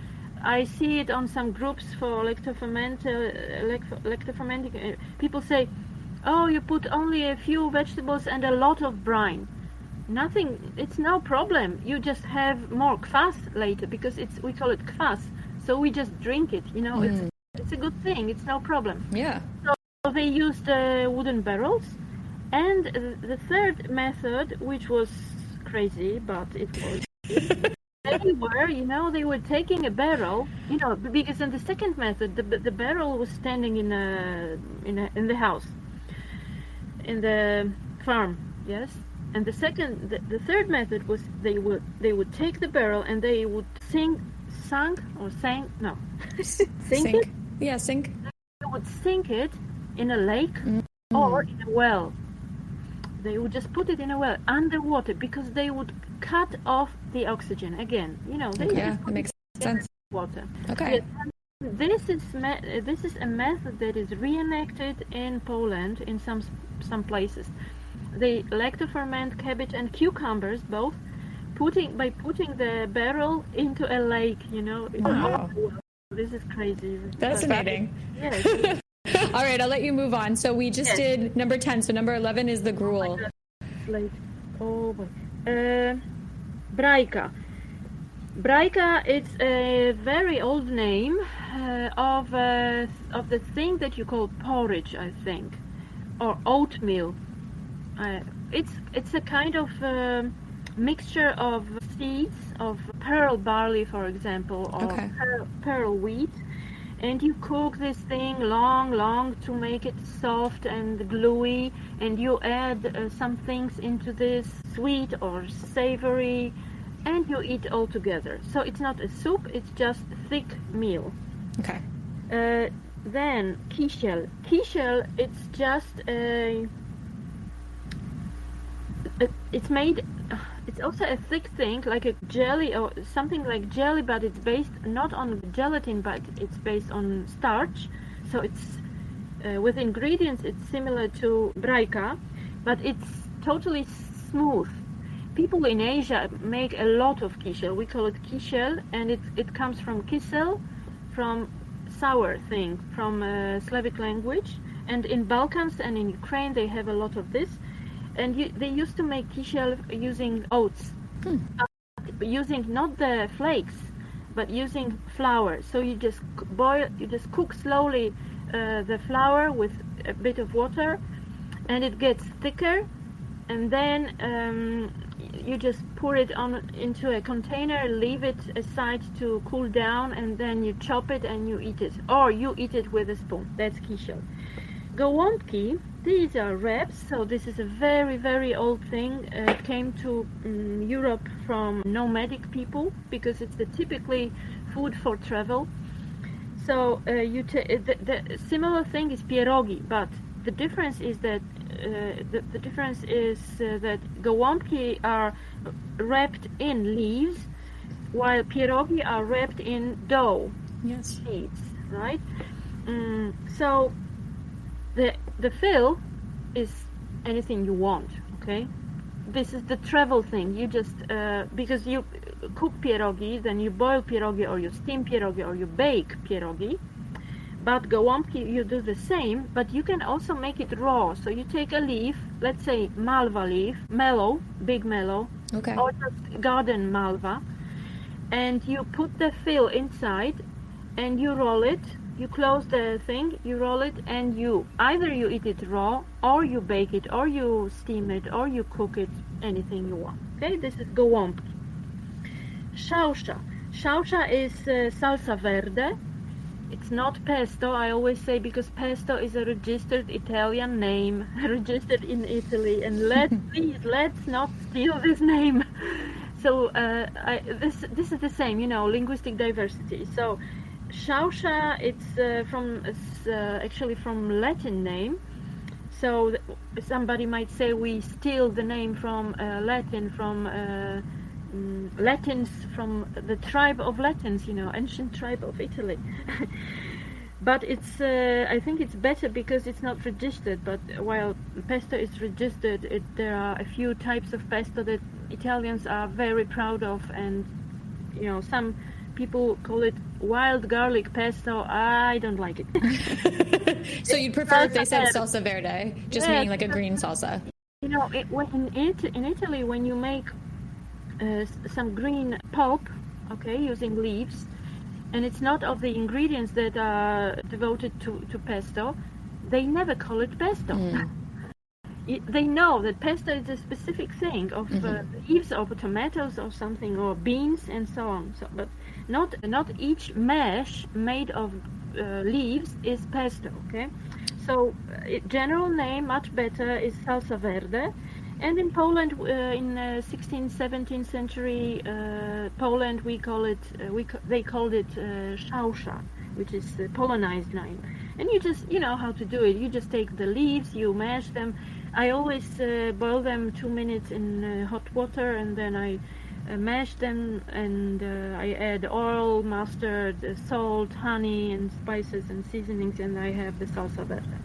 I see it on some groups for lactofermenting, people say, oh, you put only a few vegetables and a lot of brine. Nothing, it's no problem. You just have more kvass later because we call it kvass. So we just drink it, it's a good thing. It's no problem. Yeah. So they used wooden barrels. And the third method, which was crazy, but it was... they were taking a barrel, because in the second method, the barrel was standing in the house, in the farm, yes. And the third method was they would take the barrel and they would sink it. Yeah, sink. They would sink it in a lake or in a well. They would just put it in a well underwater because they would cut off the oxygen again. That makes sense. Water. Okay. Yes. This is a method that is reenacted in Poland in some places. They lactoferment cabbage and cucumbers both, by putting the barrel into a lake. Wow. This is crazy. Fascinating. Yes. All right, I'll let you move on. So we just did number 10. So number 11 is the gruel. Oh boy. Brajka. Brajka, it's a very old name of the thing that you call porridge, I think, or oatmeal. It's a kind of mixture of seeds of pearl barley, for example, or pearl wheat. And you cook this thing long to make it soft and gluey, and you add some things into this, sweet or savory, and you eat all together. So it's not a soup, it's just a thick meal. Okay. Then kisiel. Kisiel, it's just it's also a thick thing, like a jelly or something like jelly, but it's based not on gelatin, but it's based on starch. So it's with ingredients, it's similar to brajka, but it's totally smooth. People in Asia make a lot of kisiel. We call it kisiel, and it comes from kisel, from sour thing, from Slavic language. And in Balkans and in Ukraine, they have a lot of this. And they used to make kisiel using oats, using not the flakes, but using flour. So you just cook slowly the flour with a bit of water, and it gets thicker, and then you just pour it on into a container, leave it aside to cool down, and then you chop it and you eat it, or you eat it with a spoon. That's kishon. Gołąbki, these are wraps, so this is a very, very old thing. It came to Europe from nomadic people because it's the typically food for travel. So the similar thing is pierogi, but the difference is that that gołąbki are wrapped in leaves, while pierogi are wrapped in dough. Yes. Seeds, right? So the fill is anything you want. Okay, this is the travel thing. You just because you cook pierogi, then you boil pierogi, or you steam pierogi, or you bake pierogi. But gołąbki, you do the same, but you can also make it raw. So you take a leaf, let's say malva leaf, mallow, big mallow, Okay. or just garden malva, and you put the fill inside, and you roll it. You close the thing, you roll it, and you either you eat it raw, or you bake it, or you steam it, or you cook it, anything you want. Okay, this is gołąbki. Szałsza. Szałsza is salsa verde. It's not pesto, I always say, because pesto is a registered Italian name, registered in Italy, and let's not steal this name. So this is the same, linguistic diversity. So szałsza, it's actually from Latin name. So somebody might say we steal the name from Latin, from Latins, from the tribe of Latins, ancient tribe of Italy. But it's I think it's better because it's not registered. But while pesto is registered, there are a few types of pesto that Italians are very proud of, and some people call it wild garlic pesto. I don't like it. So you'd prefer if they said salsa verde, just meaning like a green salsa? In Italy, when you make some green pulp, okay, using leaves, and it's not of the ingredients that are devoted to pesto, they never call it pesto. They know that pesto is a specific thing of leaves or tomatoes or something, or beans and so on. So, but not each mash made of leaves is pesto. Okay, so general name much better is salsa verde. And in Poland, in 16th, 17th century Poland, they called it szałsza, which is the Polonized name. And you just, how to do it. You just take the leaves, you mash them. I always boil them 2 minutes in hot water, and then I mash them, and I add oil, mustard, salt, honey, and spices and seasonings, and I have the salsa verde.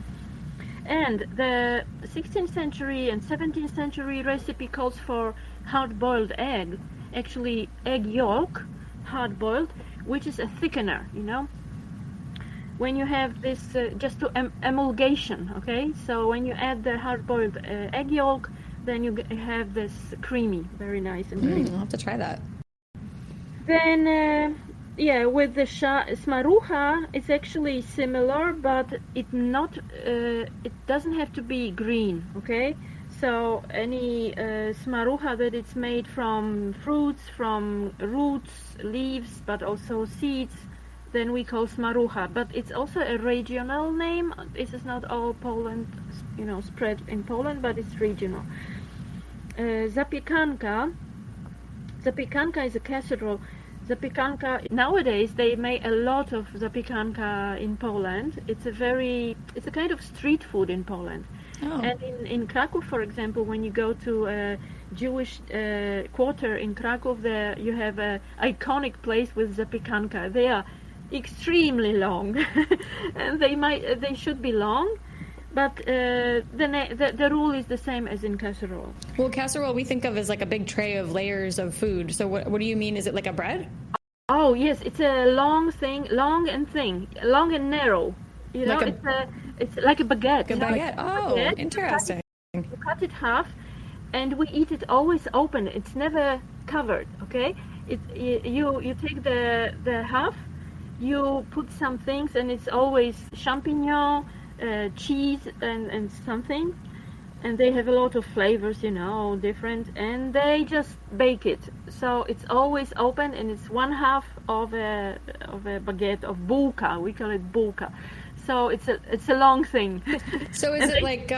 And the 16th century and 17th century recipe calls for hard-boiled egg, actually egg yolk, hard-boiled, which is a thickener, When you have this, just to emulgation, okay? So when you add the hard-boiled egg yolk, then you have this creamy, very nice and creamy. I'll have to try that. Then, with the smarucha, it's actually similar, but it doesn't have to be green, okay? So any smarucha that it's made from fruits, from roots, leaves, but also seeds, then we call smarucha. But it's also a regional name. This is not all Poland, spread in Poland, but it's regional. Zapiekanka is a casserole. Zapiekanka, nowadays they make a lot of zapiekanka in Poland. It's a kind of street food in Poland. Oh. And in Kraków, for example, when you go to a Jewish quarter in Kraków, there you have an iconic place with zapiekanka. They are extremely long, and they should be long. But the rule is the same as in casserole. Well, casserole we think of as like a big tray of layers of food. So what do you mean? Is it like a bread? Oh, yes. It's a long thing, long and thin, long and narrow. It's like a baguette. A baguette. Oh, baguette. Interesting. You cut it half, and we eat it always open. It's never covered, okay? You take the half, you put some things, and it's always champignon, cheese and something, and they have a lot of flavors, you know, different, and they just bake it. So it's always open, and it's 1/2 of a baguette of bulka. We call it bulka. So it's a long thing. So is it like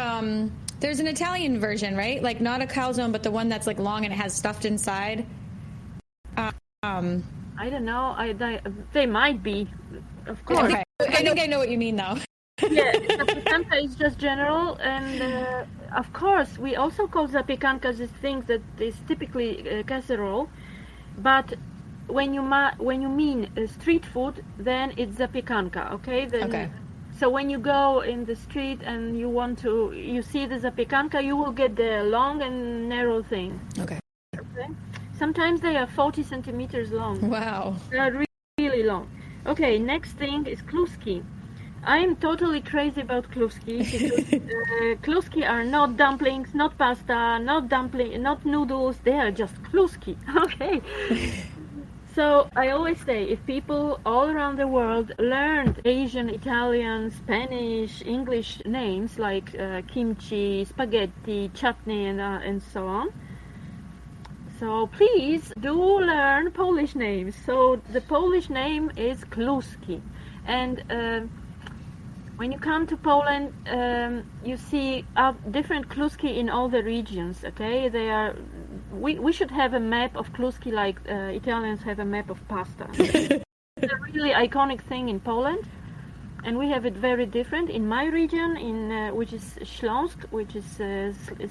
there's an Italian version, right? Like not a calzone, but the one that's like long and it has stuffed inside. I don't know. They might be, of course. Okay. I think I know what you mean, though. Yeah, zapiekanka is just general, and of course we also call zapiekanka this thing that is typically casserole, but when you mean street food, then it's zapiekanka, okay? Then, okay. So when you go in the street and you see the zapiekanka, you will get the long and narrow thing. Okay. Okay. Sometimes they are 40 centimeters long. Wow. They are really long. Okay, next thing is kluski. I'm totally crazy about kluski because kluski are not dumplings, not pasta, not noodles. They are just kluski. Okay. So I always say, if people all around the world learned Asian, Italian, Spanish, English names like kimchi, spaghetti, chutney, and so on, so please do learn Polish names. So the Polish name is kluski, and when you come to Poland, you see different kluski in all the regions. Okay, they are. We should have a map of kluski like Italians have a map of pasta. It's a really iconic thing in Poland, and we have it very different. In my region, which is Śląsk, which is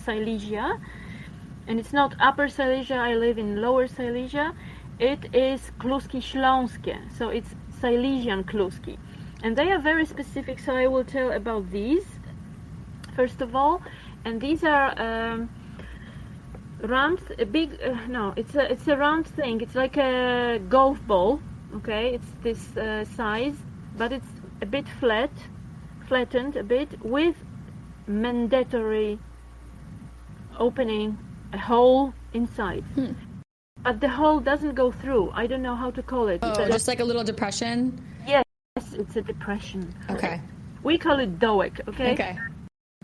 Silesia, and it's not Upper Silesia. I live in Lower Silesia. It is kluski śląskie, so it's Silesian kluski. And they are very specific, so I will tell about these first of all. And these are round, it's a round thing. It's like a golf ball, okay? It's this size, but it's a bit flattened a bit, with mandatory opening a hole inside. But the hole doesn't go through. I don't know how to call it. Oh, just like a little depression? Yes, it's a depression. Okay. We call it dołek, okay? Okay.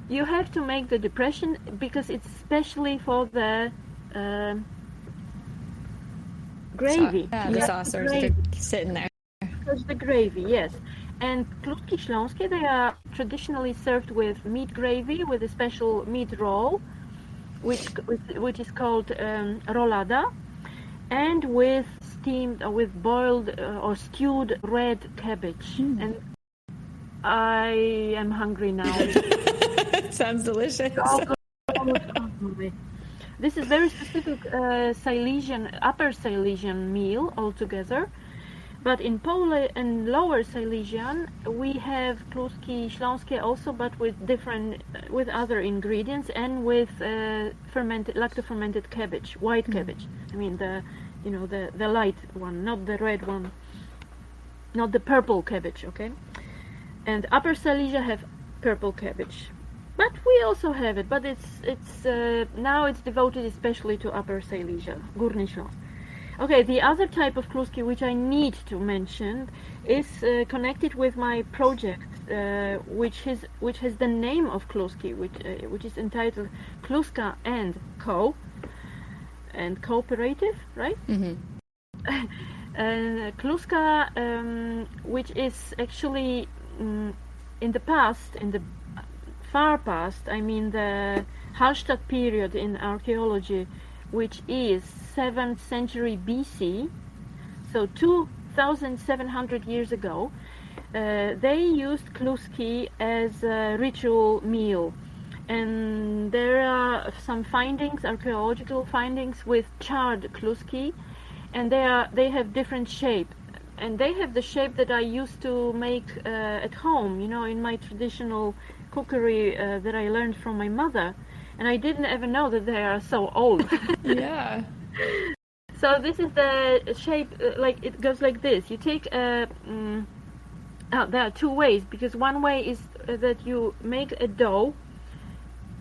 You have to make the depression because it's especially for the gravy. The saucers are sitting there. Because the gravy, yes. And kluski śląskie, they are traditionally served with meat gravy, with a special meat roll, which is called rolada, and with steamed or with boiled or stewed red cabbage. And I am hungry now. Sounds delicious. This is very specific Silesian, Upper Silesian meal altogether. But in Poland and Lower Silesian, we have kluski śląskie also, but with other ingredients and with lactofermented cabbage, white cabbage. I mean the light one, not the red one, not the purple cabbage. Okay. And Upper Silesia have purple cabbage, but we also have it. But it's now it's devoted especially to Upper Silesia, Górny Śląsk. Okay, the other type of kluski which I need to mention is connected with my project, which has the name of kluski, which is entitled Kluska and Co. and Cooperative, right? Mm-hmm. And Kluska, which is actually in the past, in the far past, I mean the Hallstatt period in archaeology, which is 7th century BC, so 2,700 years ago, they used kluski as a ritual meal. And there are some findings, archaeological findings, with charred kluski, and they have different shape. And they have the shape that I used to make at home, in my traditional cookery that I learned from my mother. And I didn't ever know that they are so old. Yeah. So this is the shape, like it goes like this. You take there are two ways, because one way is that you make a dough.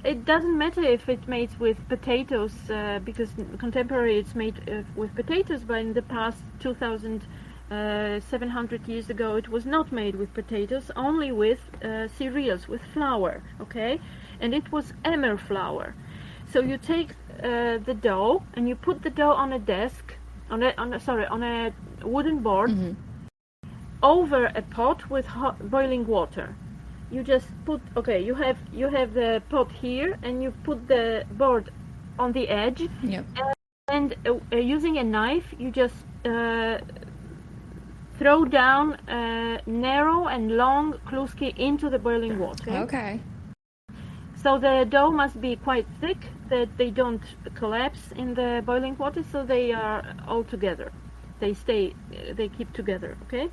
It doesn't matter if it's made with potatoes, because contemporary it's made with potatoes, but in the past 2,000 700 years ago, it was not made with potatoes, only with cereals, with flour, okay? And it was emmer flour. So you take the dough and you put the dough on a desk, on a wooden board, over a pot with boiling water. You just put, okay, you have the pot here, and you put the board on the edge. Yep. And using a knife, you just throw down narrow and long kluski into the boiling water. Okay. So the dough must be quite thick, that they don't collapse in the boiling water, so they are all together. They keep together, okay?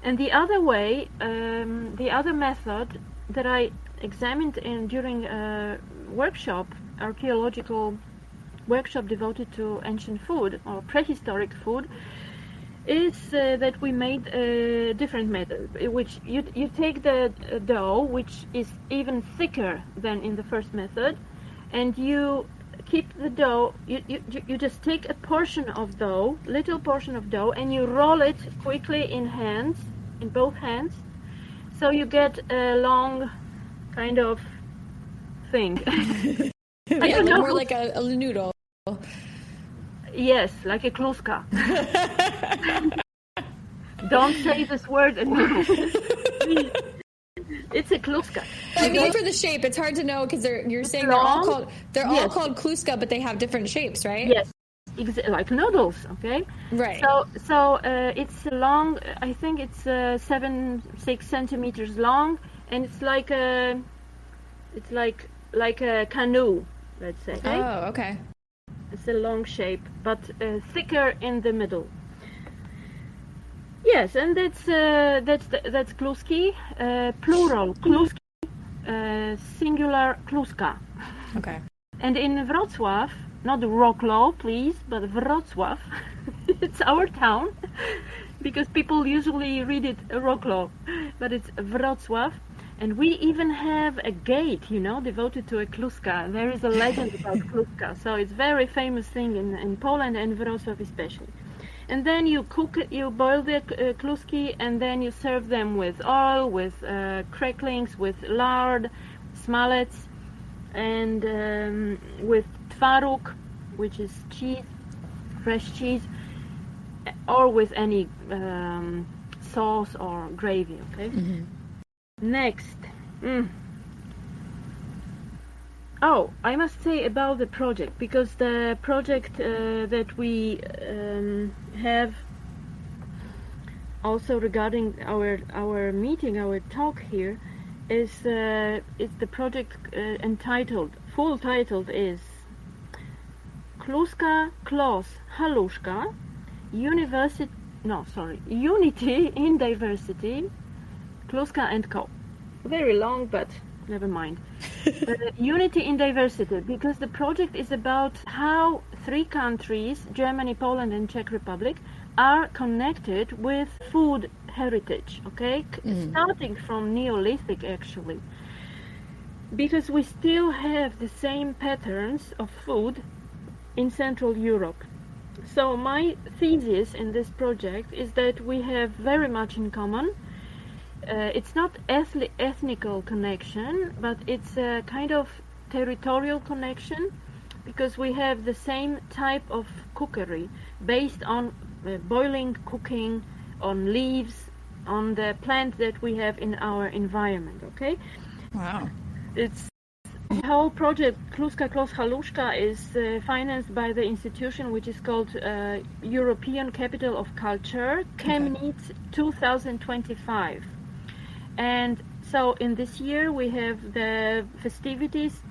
And the other way, the other method that I examined during a workshop, archaeological workshop devoted to ancient food or prehistoric food, is that we made a different method, which you take the dough, which is even thicker than in the first method, and you keep the dough, you just take a portion of dough, little portion of dough, and you roll it quickly in both hands, so you get a long kind of thing. I don't know. More like a noodle. Yes, like a kluska. Don't say this word anymore. It's a kluska. I mean, for the shape, it's hard to know because you're saying they're all called kluska, but they have different shapes, right? Yes, like noodles. Okay. Right. So it's long. I think it's 6 centimeters long, and it's like a canoe, let's say. Oh, okay. It's a long shape, but thicker in the middle. Yes, and that's kluski, plural kluski, singular kluska. Okay. And in Wrocław, not Wrocław, please, but Wrocław, it's our town, because people usually read it Wrocław, but it's Wrocław. And we even have a gate, devoted to a kluska. There is a legend about kluska, so it's a very famous thing in Poland and Wrocław especially. And then you cook it, you boil the kluski, and then you serve them with oil, with cracklings, with lard, smallets, and with twaróg, which is cheese, fresh cheese, or with any sauce or gravy, okay? Mm-hmm. Next. Oh, I must say about the project, because the project that we have also regarding our meeting, our talk here, is the project entitled, full title is Kluska Klos Haluszka, Unity in Diversity, Kluska and Co. Very long, but never mind. Unity in Diversity, because the project is about how 3 countries, Germany, Poland and Czech Republic, are connected with food heritage, okay? Starting from Neolithic, actually. Because we still have the same patterns of food in Central Europe. So my thesis in this project is that we have very much in common. It's not ethnical connection, but it's a kind of territorial connection, because we have the same type of cookery based on boiling, cooking, on leaves, on the plants that we have in our environment, okay? Wow. It's the whole project, Kluska Klos Haluszka, is financed by the institution which is called European Capital of Culture, KWAŠNICA 2025. And so in this year we have the festivities,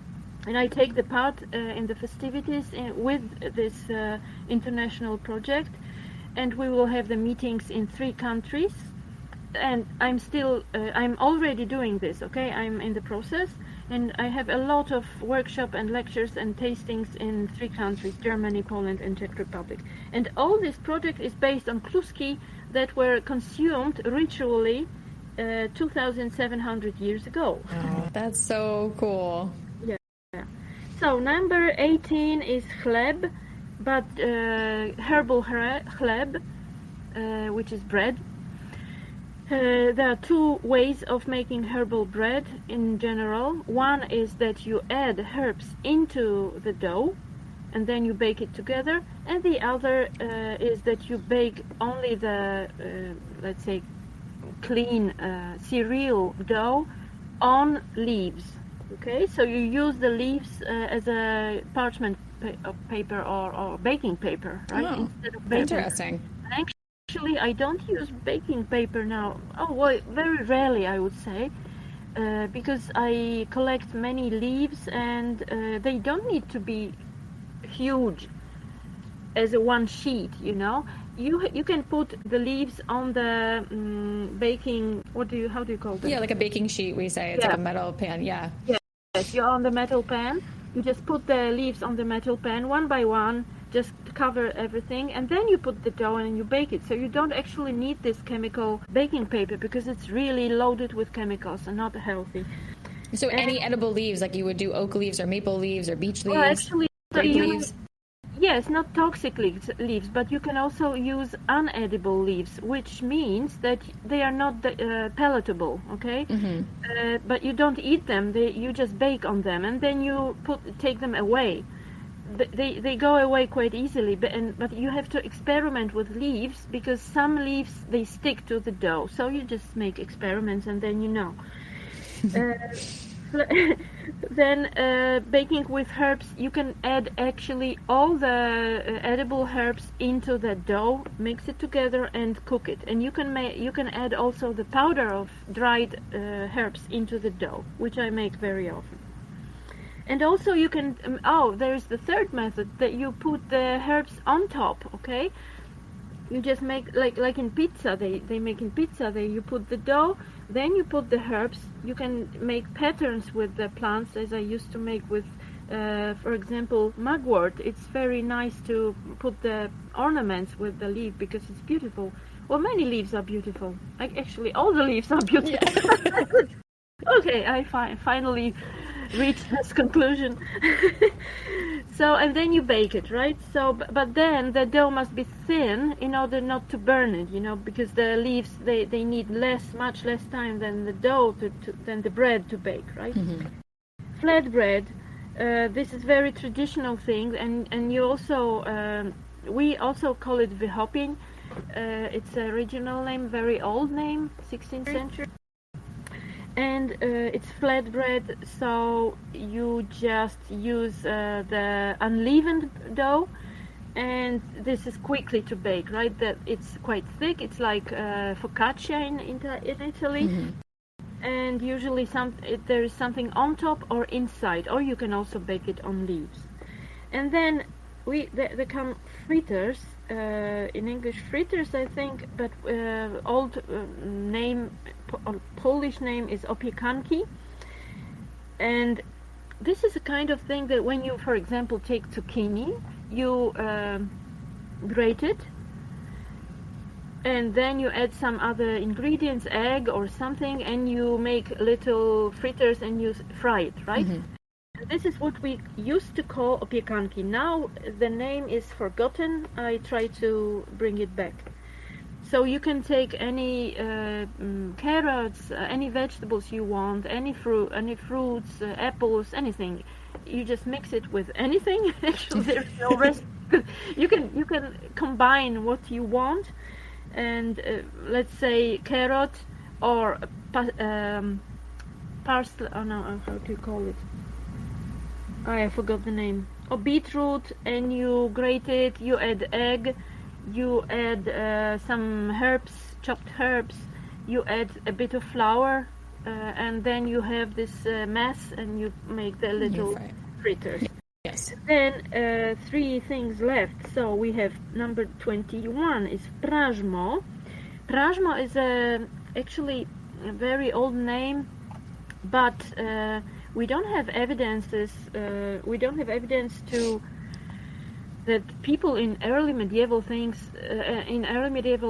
and I take the part in the festivities with this international project, and we will have the meetings in 3 countries. And I'm already doing this, okay? I'm in the process, and I have a lot of workshop and lectures and tastings in 3 countries, Germany, Poland and Czech Republic. And all this project is based on kluski that were consumed ritually 2,700 years ago. Oh, that's so cool. Yeah. So number 18 is chleb, but herbal chleb, which is bread. There are two ways of making herbal bread in general. One is that you add herbs into the dough and then you bake it together, and the other is that you bake only the, let's say, clean cereal dough on leaves. Okay, so you use the leaves as a parchment paper or baking paper, right? Oh, instead of paper. interesting. Actually, I don't use baking paper now. Oh, well, very rarely, I would say, because I collect many leaves, and they don't need to be huge as a one sheet. You know, you can put the leaves on the baking. How do you call them? Yeah, like a baking sheet. We say it's like a metal pan. Yeah. Yes, you're on the metal pan. You just put the leaves on the metal pan one by one. Just cover everything, and then you put the dough and you bake it. So you don't actually need this chemical baking paper because it's really loaded with chemicals and not healthy. So any edible leaves, like you would do oak leaves or maple leaves or beech leaves, well, actually, grape leaves? Yes, not toxic leaves, but you can also use unedible leaves, which means that they are not palatable, okay? Mm-hmm. But you don't eat them, you just bake on them, and then you take them away. They go away quite easily, but you have to experiment with leaves, because some leaves, they stick to the dough. So you just make experiments and then you know. Then baking with herbs, you can add actually all the edible herbs into the dough, mix it together and cook it. And you can add also the powder of dried herbs into the dough, which I make very often. And also you can, there's the third method, that you put the herbs on top, okay? You just make, like in pizza, they make in pizza, you put the dough, then you put the herbs. You can make patterns with the plants, as I used to make with, for example, mugwort. It's very nice to put the ornaments with the leaf because it's beautiful. Well, many leaves are beautiful. Actually, all the leaves are beautiful. Yeah. Okay, I finally reached this conclusion. So, and then you bake it, right? So, but then the dough must be thin in order not to burn it, you know, because the leaves, they need much less time than the dough than the bread to bake, right? Mm-hmm. Flat bread, this is very traditional thing, and you also, we also call it vyhopin. It's a regional name, very old name, 16th century. And it's flat bread, so you just use the unleavened dough, and this is quickly to bake, right? That it's quite thick. It's like focaccia in Italy, mm-hmm. And usually there is something on top or inside, or you can also bake it on leaves. And then they come fritters. In English, fritters, I think, but old name, Polish name is opiekanki, and this is a kind of thing that when you, for example, take zucchini, you grate it, and then you add some other ingredients, egg or something, and you make little fritters and you fry it, right? Mm-hmm. This is what we used to call opiekanki. Now the name is forgotten. I try to bring it back. So you can take any carrots, any vegetables you want, any fruits, apples, anything. You just mix it with anything. Actually, there's no rest. You can combine what you want, and let's say carrot or parsley. Oh no, how do you call it? I forgot the name. Or beetroot, and you grate it, you add egg, you add some herbs, chopped herbs, you add a bit of flour, and then you have this mass, and you make the little fritters. Yes. Then 3 things left. So we have number 21 is prażmo. Prażmo is actually a very old name, but we don't have evidence to that people in early medieval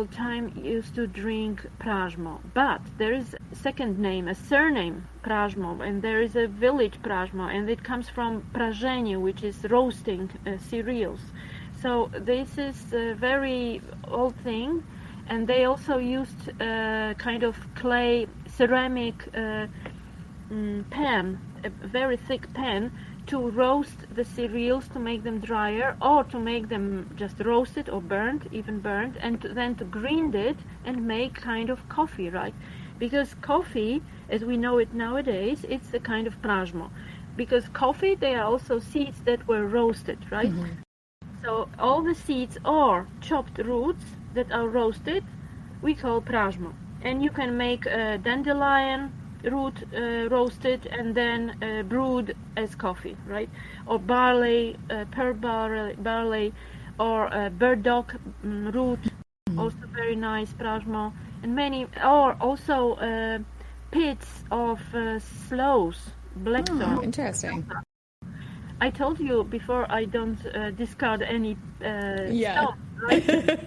time used to drink prażmo. But there is a second name, a surname prażmo, and there is a village prażmo, and it comes from prażenie, which is roasting cereals. So this is a very old thing, and they also used kind of clay ceramic pan, a very thick pan, to roast the cereals to make them drier, or to make them just roasted or burnt, even burnt, and then to grind it and make kind of coffee, right? Because coffee, as we know it nowadays, it's a kind of pražmo. Because coffee, they are also seeds that were roasted, right? So all the seeds or chopped roots that are roasted, we call pražmo. And you can make a dandelion root roasted and then brewed as coffee, right? Or barley, pearl barley, or burdock root, also very nice pražmo, and many, or also pits of sloes, blackthorn. Interesting. I told you before I don't discard any stuff, right?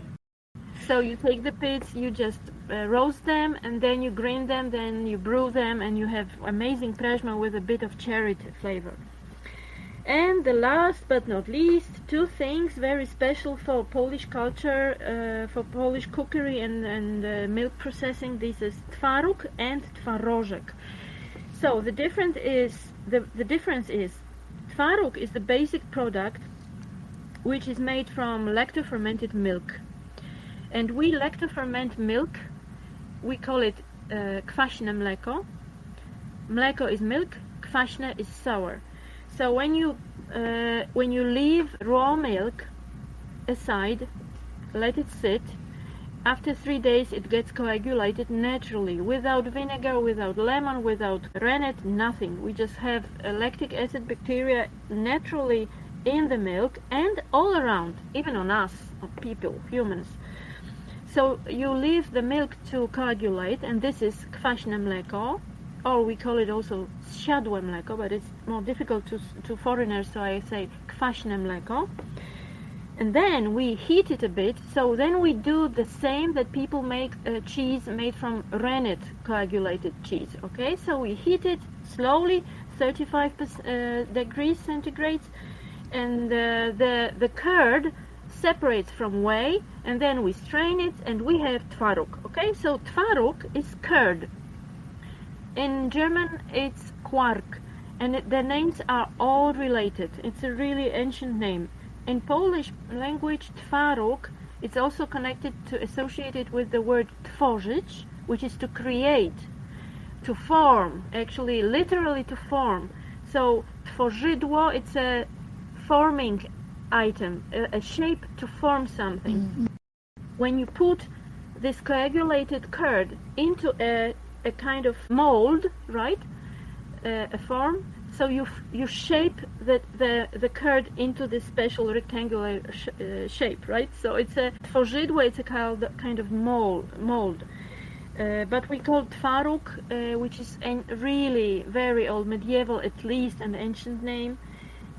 So you take the pits, you just roast them, and then you grind them, then you brew them, and you have amazing pražmo with a bit of cherry flavor. And the last but not least, two things very special for Polish culture, for Polish cookery and milk processing. This is twaróg and twarożek. So the difference is twaróg is the basic product which is made from lactofermented milk. And we lactoferment milk, we call it kwaśne mleko. Mleko is milk, kwaśne is sour. So when you leave raw milk aside, let it sit, after 3 days it gets coagulated naturally, without vinegar, without lemon, without rennet, nothing. We just have lactic acid bacteria naturally in the milk and all around, even on us, on people, humans. So you leave the milk to coagulate, and this is kwaśne mleko, or we call it also zsiadłe mleko, but it's more difficult to foreigners, so I say kwaśne mleko. And then we heat it a bit, so then we do the same that people make cheese made from rennet coagulated cheese, okay? So we heat it slowly, 35 degrees centigrade, and the curd separates from whey, and then we strain it, and we have twaróg, okay? So twaróg is curd. In German it's quark, and the names are all related. It's a really ancient name. In Polish language, twaróg, it's also associated with the word tworzyć, which is to create, to form, actually literally to form. So tworzydło, it's a forming item, a shape to form something. When you put this coagulated curd into a kind of mold, right, a form, so you shape the curd into this special rectangular shape, right? So it's a tworzydło, it's a kind of mold. But we call twaróg, which is a really very old, medieval at least, an ancient name.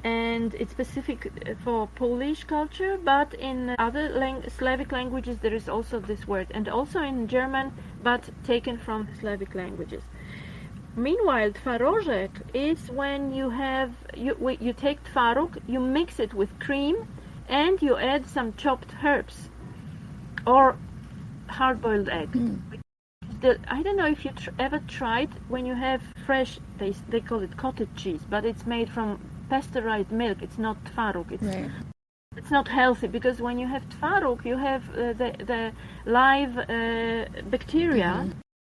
And it's specific for Polish culture, but in other Slavic languages there is also this word, and also in German, but taken from the Slavic languages. Meanwhile, twarożek is when you take twaróg, you mix it with cream, and you add some chopped herbs or hard-boiled egg. I don't know if you ever tried when you have fresh, they call it cottage cheese, but it's made from pasteurized milk. It's not twaróg. It's not healthy, because when you have twaróg, you have the live bacteria,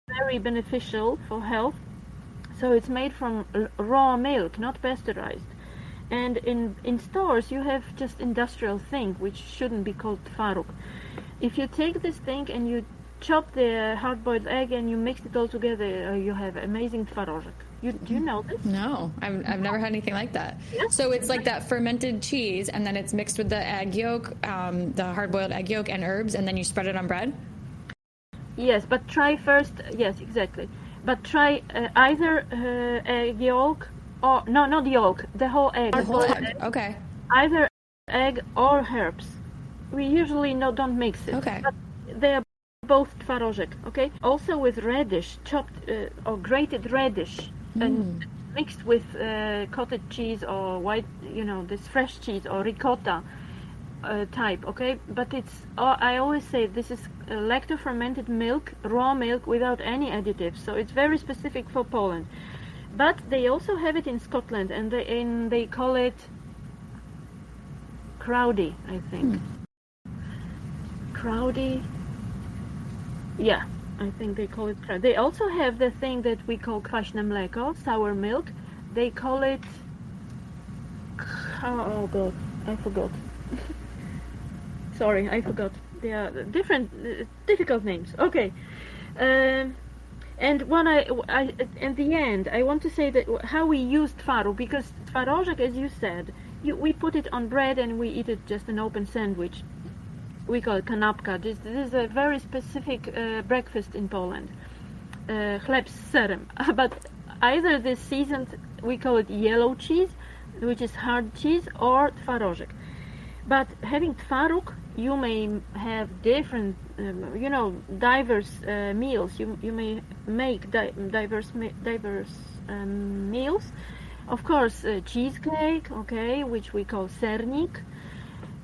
very beneficial for health. So it's made from raw milk, not pasteurized. And in stores, you have just industrial thing, which shouldn't be called twaróg. If you take this thing and you chop the hard-boiled egg and you mix it all together, you have amazing twarożek. Do you know this? No, I've never had anything like that. Yes. So it's like that fermented cheese, and then it's mixed with the egg yolk, the hard-boiled egg yolk and herbs, and then you spread it on bread? Yes, but try first, yes, exactly. But try either egg yolk, or, no, not the yolk, the whole egg. The whole egg, okay. Either egg or herbs. We usually don't mix it. Okay. But they are both twarożek, okay? Also with radish, chopped or grated radish, and mixed with cottage cheese or white, this fresh cheese or ricotta type, okay? But I always say this is lactofermented milk, raw milk without any additives. So it's very specific for Poland. But they also have it in Scotland, and they call it crowdy, I think. Crowdy. Yeah, I think they call it crowdy. They also have the thing that we call kwaśne mleko, sour milk. They call it... Oh God, I forgot. Sorry, I forgot. They are different, difficult names. Okay. And when at the end, I want to say that how we use twaróg, because twaróżek, as you said, we put it on bread and we eat it just an open sandwich. We call it kanapka. This is a very specific breakfast in Poland. Chleb z serem. But either this seasoned, we call it yellow cheese, which is hard cheese, or twaróżek. But having twaróg, you may have different, diverse meals. You may make diverse meals. Of course, cheesecake, okay, which we call sernik.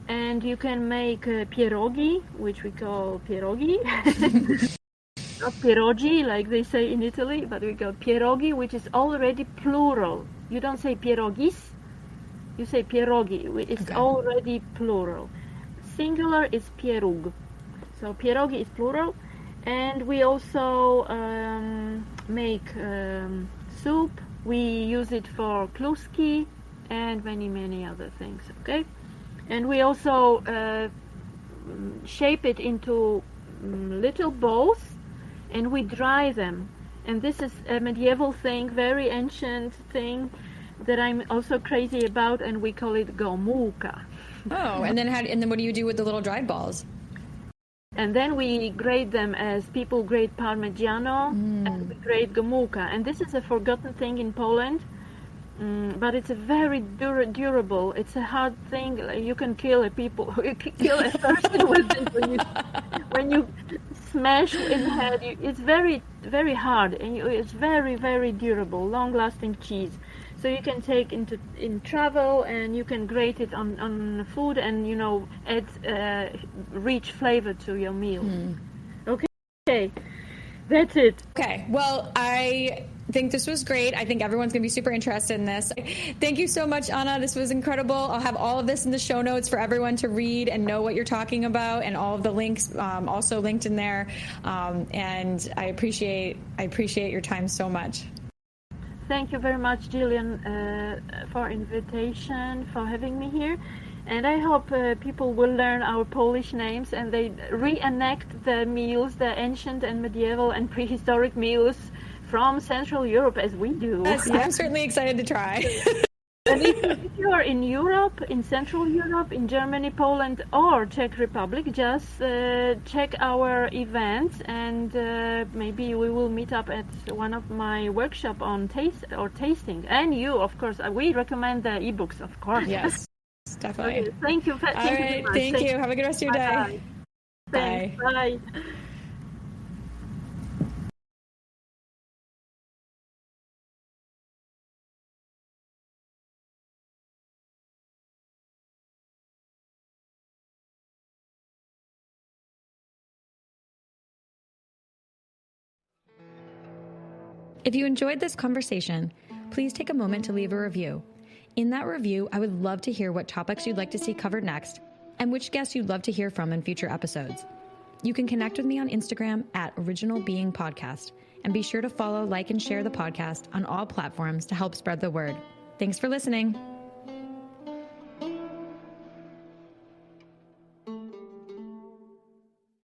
And you can make pierogi, which we call pierogi. Not pierogi, like they say in Italy, but we call pierogi, which is already plural. You don't say pierogis, you say pierogi. It's already plural. Singular is pieróg. So pierogi is plural. And we also make soup. We use it for kluski and many other things, okay? And we also shape it into little balls and we dry them. And this is a medieval thing, very ancient thing that I'm also crazy about, and we call it gomułka. Oh, and then what do you do with the little dried balls? And then we grate them as people grate Parmigiano, and we grate gomułka. And this is a forgotten thing in Poland, but it's a very durable. It's a hard thing. You can kill a person with this when you smash in the head. It's very, very hard, and it's very, very durable, long-lasting cheese. So you can take in travel, and you can grate it on food, and add rich flavor to your meal. Okay, that's it. Okay, well, I think this was great. I think everyone's going to be super interested in this. Thank you so much, Anna. This was incredible. I'll have all of this in the show notes for everyone to read and know what you're talking about, and all of the links also linked in there. And I appreciate your time so much. Thank you very much, Jillian, for invitation, for having me here. And I hope people will learn our Polish names and they reenact the meals, the ancient and medieval and prehistoric meals from Central Europe as we do. Yes, I'm certainly excited to try. And if you are in Europe, in Central Europe, in Germany, Poland, or Czech Republic, just check our events, and maybe we will meet up at one of my workshop on tasting. And you, of course, we recommend the ebooks, of course. Yes, definitely. Okay, thank you. All right, thank you. Have a good rest of your day. Bye. Bye. If you enjoyed this conversation, please take a moment to leave a review. In that review, I would love to hear what topics you'd like to see covered next and which guests you'd love to hear from in future episodes. You can connect with me on Instagram at Original Being Podcast, and be sure to follow, like, and share the podcast on all platforms to help spread the word. Thanks for listening.